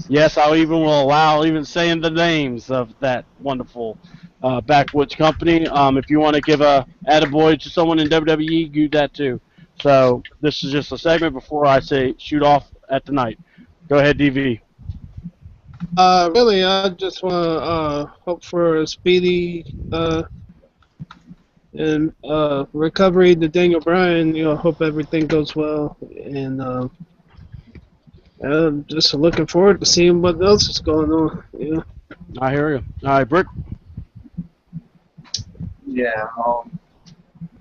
Yes, I even will allow even saying the names of that wonderful backwoods company. If you want to give a attaboy to someone in WWE, do that too. So this is just a segment before I say shoot off at the night. Go ahead, DV. Really, I just want to hope for a speedy and recovery to Daniel Bryan. Hope everything goes well, and I'm just looking forward to seeing what else is going on. I hear you. All right, Brick. Yeah,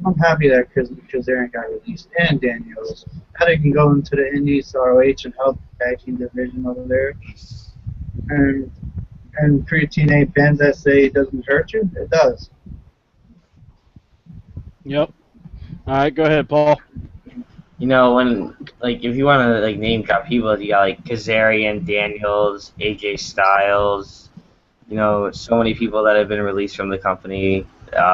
I'm happy that Kazarian got released and Daniels. How they can go into the Indies, ROH, and help the tag team division over there. And for your TNA fans that say it doesn't hurt you, it does. Yep. All right, go ahead, Paul. When if you want to name drop people, you got Kazarian, Daniels, AJ Styles. So many people that have been released from the company.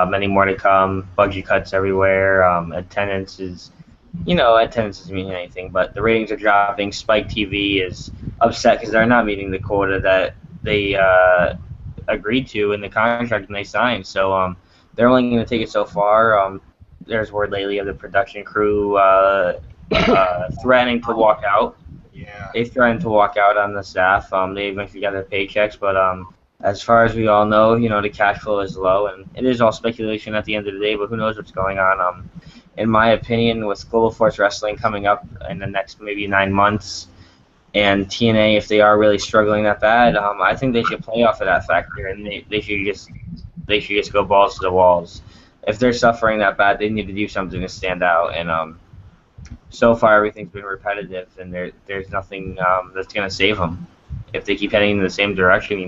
Many more to come. Budget cuts everywhere. Attendance doesn't mean anything, but the ratings are dropping. Spike TV is upset because they're not meeting the quota that they agreed to in the contract when they signed. So they're only going to take it so far. There's word lately of the production crew threatening to walk out. Yeah. They threatened to walk out on the staff. They eventually got their paychecks, but as far as we all know, the cash flow is low, and it is all speculation at the end of the day, but who knows what's going on. In my opinion, with Global Force Wrestling coming up in the next maybe 9 months, and TNA, if they are really struggling that bad, I think they should play off of that factor, and they should just go balls to the walls. If they're suffering that bad, they need to do something to stand out, and so far everything's been repetitive, and there's nothing that's going to save them. If they keep heading in the same direction,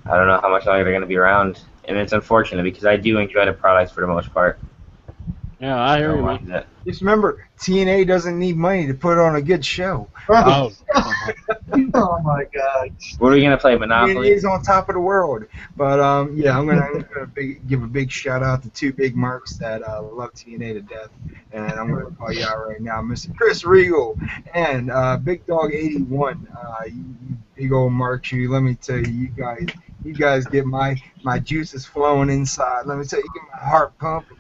I don't know how much longer they're going to be around, and it's unfortunate because I do enjoy the products for the most part. Yeah, I hear you, man. Just remember, TNA doesn't need money to put on a good show. Oh, Oh my God. What are we going to play, Monopoly? TNA is on top of the world. But yeah, I'm gonna give a big shout out to two big marks that love TNA to death, and I'm gonna call you out right now, Mr. Chris Regal and Big Dog 81. You big old marks, you. Let me tell you, you guys get my juices flowing inside. Let me tell you, get my heart pumping.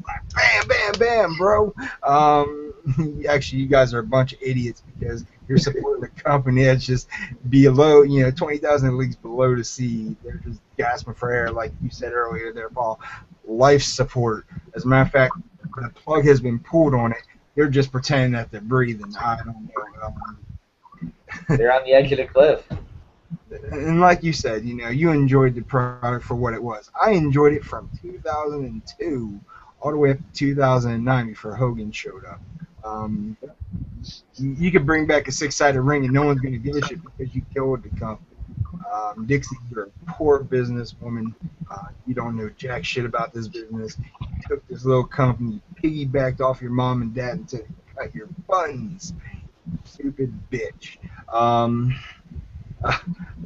Like bam, bam, bam, bro. Actually, you guys are a bunch of idiots because you're supporting a company that's just below, 20,000 leagues below the sea. They're just gasping for air, like you said earlier there, Paul. Life support. As a matter of fact, the plug has been pulled on it. They're just pretending that they're breathing. I don't know. They're on the edge of the cliff. And like you said, you enjoyed the product for what it was. I enjoyed it from 2002 all the way up to 2009 before Hogan showed up. You could bring back a six-sided ring and no one's going to give a shit because you killed the company. Dixie, you're a poor businesswoman. You don't know jack shit about this business. You took this little company, piggybacked off your mom and dad until you cut your buttons. Stupid bitch.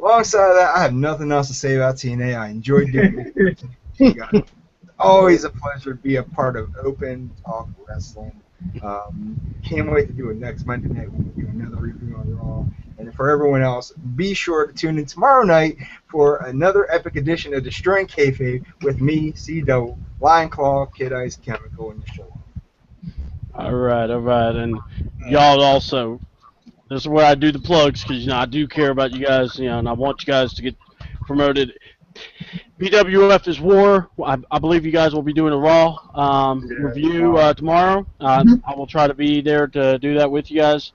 Alongside of that, I have nothing else to say about TNA. I enjoyed doing it. Always a pleasure to be a part of Open Talk Wrestling. Can't wait to do it next Monday night when we do another review on Raw. And for everyone else, be sure to tune in tomorrow night for another epic edition of Destroying Kayfabe with me, C-Double, Lion Claw, Kid Ice, Chemical, and the show. all right, and y'all also. This is where I do the plugs because I do care about you guys, and I want you guys to get promoted. BWF is War. I believe you guys will be doing a Raw review tomorrow. I will try to be there to do that with you guys.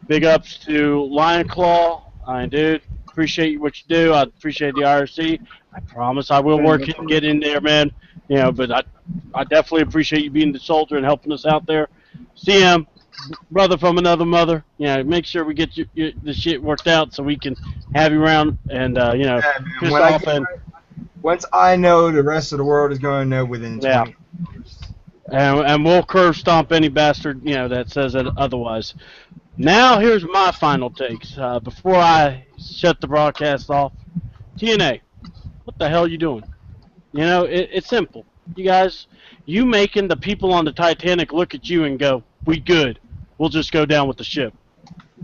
Big ups to Lion Claw. Dude, appreciate what you do. I appreciate the IRC. I promise I will work and get in there, man. But I definitely appreciate you being the soldier and helping us out there. CM, brother from another mother. Make sure we get the shit worked out so we can have you around and Yeah, man, piss when I off get and once I know, the rest of the world is going to know within yeah. 20 years. And we'll curb stomp any bastard that says it otherwise. Now here's my final takes before I shut the broadcast off. TNA, what the hell are you doing? It's simple. You guys, you making the people on the Titanic look at you and go, "We good. We'll just go down with the ship."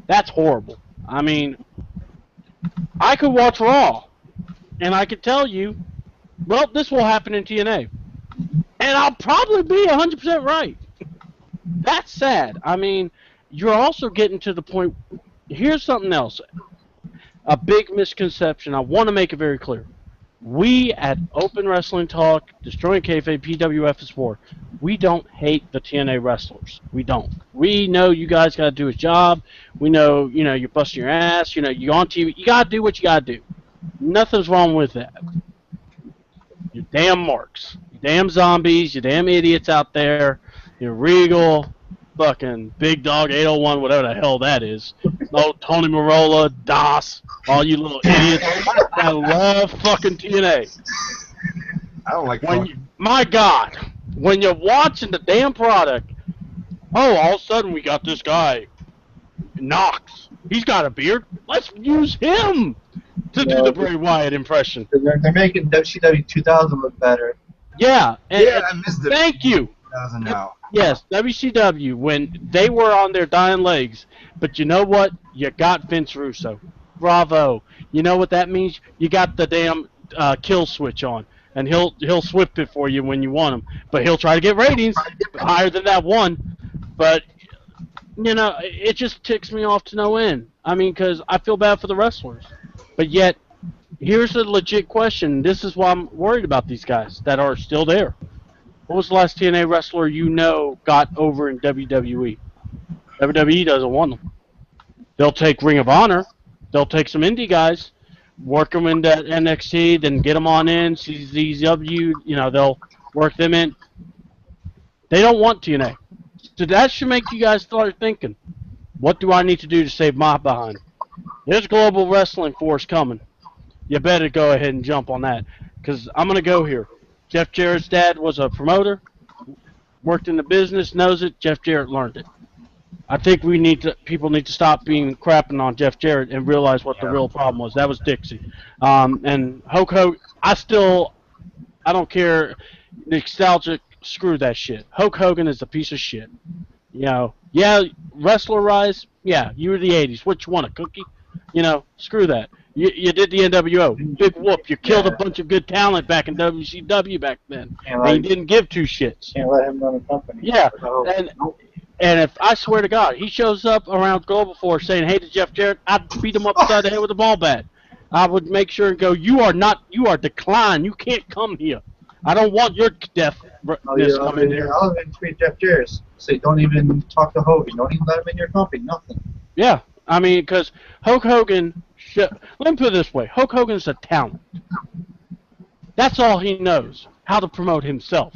That's horrible. I mean, I could watch Raw, and I could tell you, well, this will happen in TNA. And I'll probably be 100% right. That's sad. I mean, you're also getting to the point. Here's something else. A big misconception. I want to make it very clear. We at Open Wrestling Talk, Destroying Kayfabe, PWF is War. We don't hate the TNA wrestlers. We don't. We know you guys got to do a job. We know, you're busting your ass. You're on TV. You got to do what you got to do. Nothing's wrong with that. You damn marks. You damn zombies. You damn idiots out there. You're Regal, fucking Big Dog 801, whatever the hell that is. Oh, Tony Marola, Das, all you little idiots. I love fucking TNA. I don't like My God, when you're watching the damn product, all of a sudden we got this guy, Knox. He's got a beard. Let's use him to do the Bray Wyatt impression. They're making WCW 2000 look better. Yeah. I missed it. Thank you. 2000 now. Yes, WCW, when they were on their dying legs. But you know what? You got Vince Russo. Bravo. You know what that means? You got the damn kill switch on. And he'll swip it for you when you want him. But he'll try to get ratings higher than that one. But, it just ticks me off to no end. I mean, because I feel bad for the wrestlers. But yet, here's a legit question. This is why I'm worried about these guys that are still there. What was the last TNA wrestler got over in WWE? WWE doesn't want them. They'll take Ring of Honor. They'll take some indie guys, work them into NXT, then get them on in, CZW, they'll work them in. They don't want TNA. So that should make you guys start thinking, what do I need to do to save my behind? There's Global Wrestling Force coming. You better go ahead and jump on that, because I'm going to go here. Jeff Jarrett's dad was a promoter, worked in the business, knows it. Jeff Jarrett learned it. I think people need to stop being crapping on Jeff Jarrett and realize what the real problem was. That was Dixie. And Hulk Hogan, I don't care, nostalgic, screw that shit. Hulk Hogan is a piece of shit. Wrestler-wise, you were the 80s. What you want, a cookie? Screw that. You did the NWO. Big whoop. You killed a bunch of good talent back in WCW back then. And you didn't give two shits. Can't let him run a company. Yeah. And if I swear to God, he shows up around Global Force saying, hey to Jeff Jarrett, I'd beat him upside the head with a ball bat. I would make sure and go, you are declined. You can't come here. I don't want your death coming here. I'll even tweet Jeff Jarrett. Say, don't even talk to Hogan. Don't even let him in your company. Nothing. Yeah. I mean, because Hulk Hogan, let me put it this way. Hulk Hogan's a talent. That's all he knows, how to promote himself,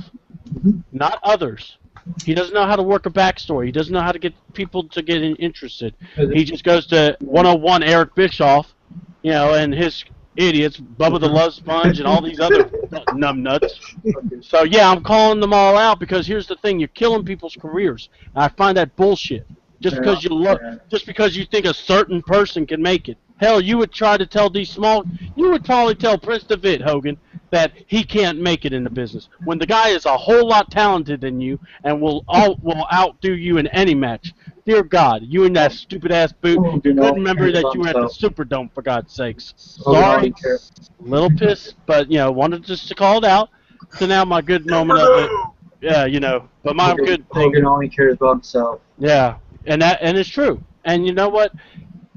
not others. He doesn't know how to work a backstory. He doesn't know how to get people to get interested. He just goes to 101 Eric Bischoff, and his idiots, Bubba the Love Sponge, and all these other numbnuts. So, I'm calling them all out because here's the thing. You're killing people's careers. And I find that bullshit. Just because you think a certain person can make it. Hell, you would try to tell you would probably tell Prince DeVitt, Hogan, that he can't make it in the business. When the guy is a whole lot talented than you and will outdo you in any match. Dear God, you and that stupid-ass boot, you couldn't remember that you were at the Superdome, for God's sakes. Sorry, a little pissed, but, wanted just to call it out. So now my good moment of it, but my good thing. Hogan only cares about himself. Yeah. And it's true. And you know what?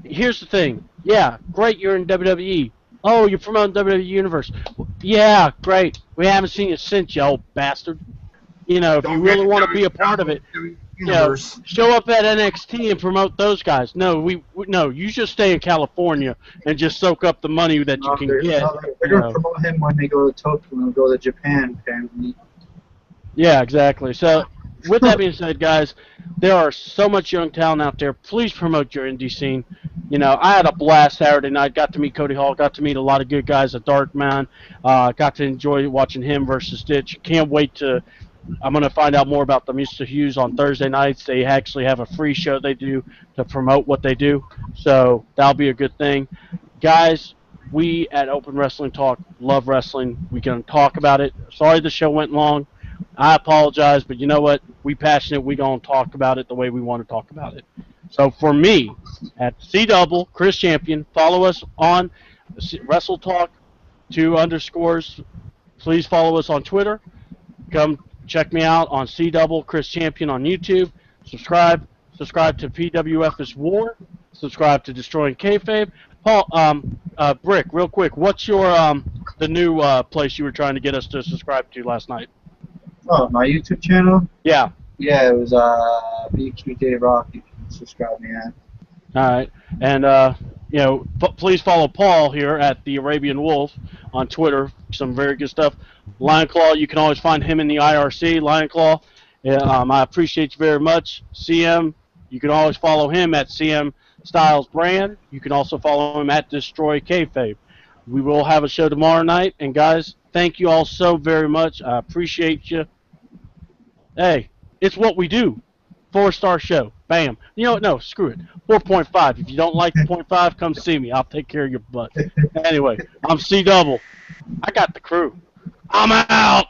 Here's the thing. Yeah, great, you're in WWE. Oh, you're promoting WWE Universe. Yeah, great. We haven't seen you since, you old bastard. If you really want to be a part of it, show up at NXT and promote those guys. No, you just stay in California and just soak up the money that you can get. They're going to promote him when they go to Tokyo and go to Japan, apparently. Yeah, exactly. So, with that being said, guys, there are so much young talent out there. Please promote your indie scene. You know, I had a blast Saturday night. Got to meet Cody Hall. Got to meet a lot of good guys at Darkman. Got to enjoy watching him versus Stitch. Can't wait to. I'm going to find out more about the Mr. Hughes on Thursday nights. They actually have a free show they do to promote what they do. So that'll be a good thing. Guys, we at Open Wrestling Talk love wrestling. We can talk about it. Sorry the show went long. I apologize, but you know what? We passionate. We gonna talk about it the way we want to talk about it. So for me, at C Double Chris Champion, follow us on Wrestle Talk 2_. Please follow us on Twitter. Come check me out on C Double Chris Champion on YouTube. Subscribe to PWF is War. Subscribe to Destroying Kayfabe. Paul, Brick, real quick, what's your the new place you were trying to get us to subscribe to last night? Oh, my YouTube channel? Yeah. Yeah, it was BQJ Rock. You can subscribe me at. All right, and you know, please follow Paul here at the Arabian Wolf on Twitter. Some very good stuff. Lion Claw, you can always find him in the IRC. Lion Claw, I appreciate you very much. CM, you can always follow him at CM Styles Brand. You can also follow him at Destroy Kayfabe. We will have a show tomorrow night, and guys, thank you all so very much. I appreciate you. Hey, it's what we do. 4-star show. Bam. You know what? No, screw it. 4.5. If you don't like 0.5, come see me. I'll take care of your butt. Anyway, I'm C Double. I got the crew. I'm out.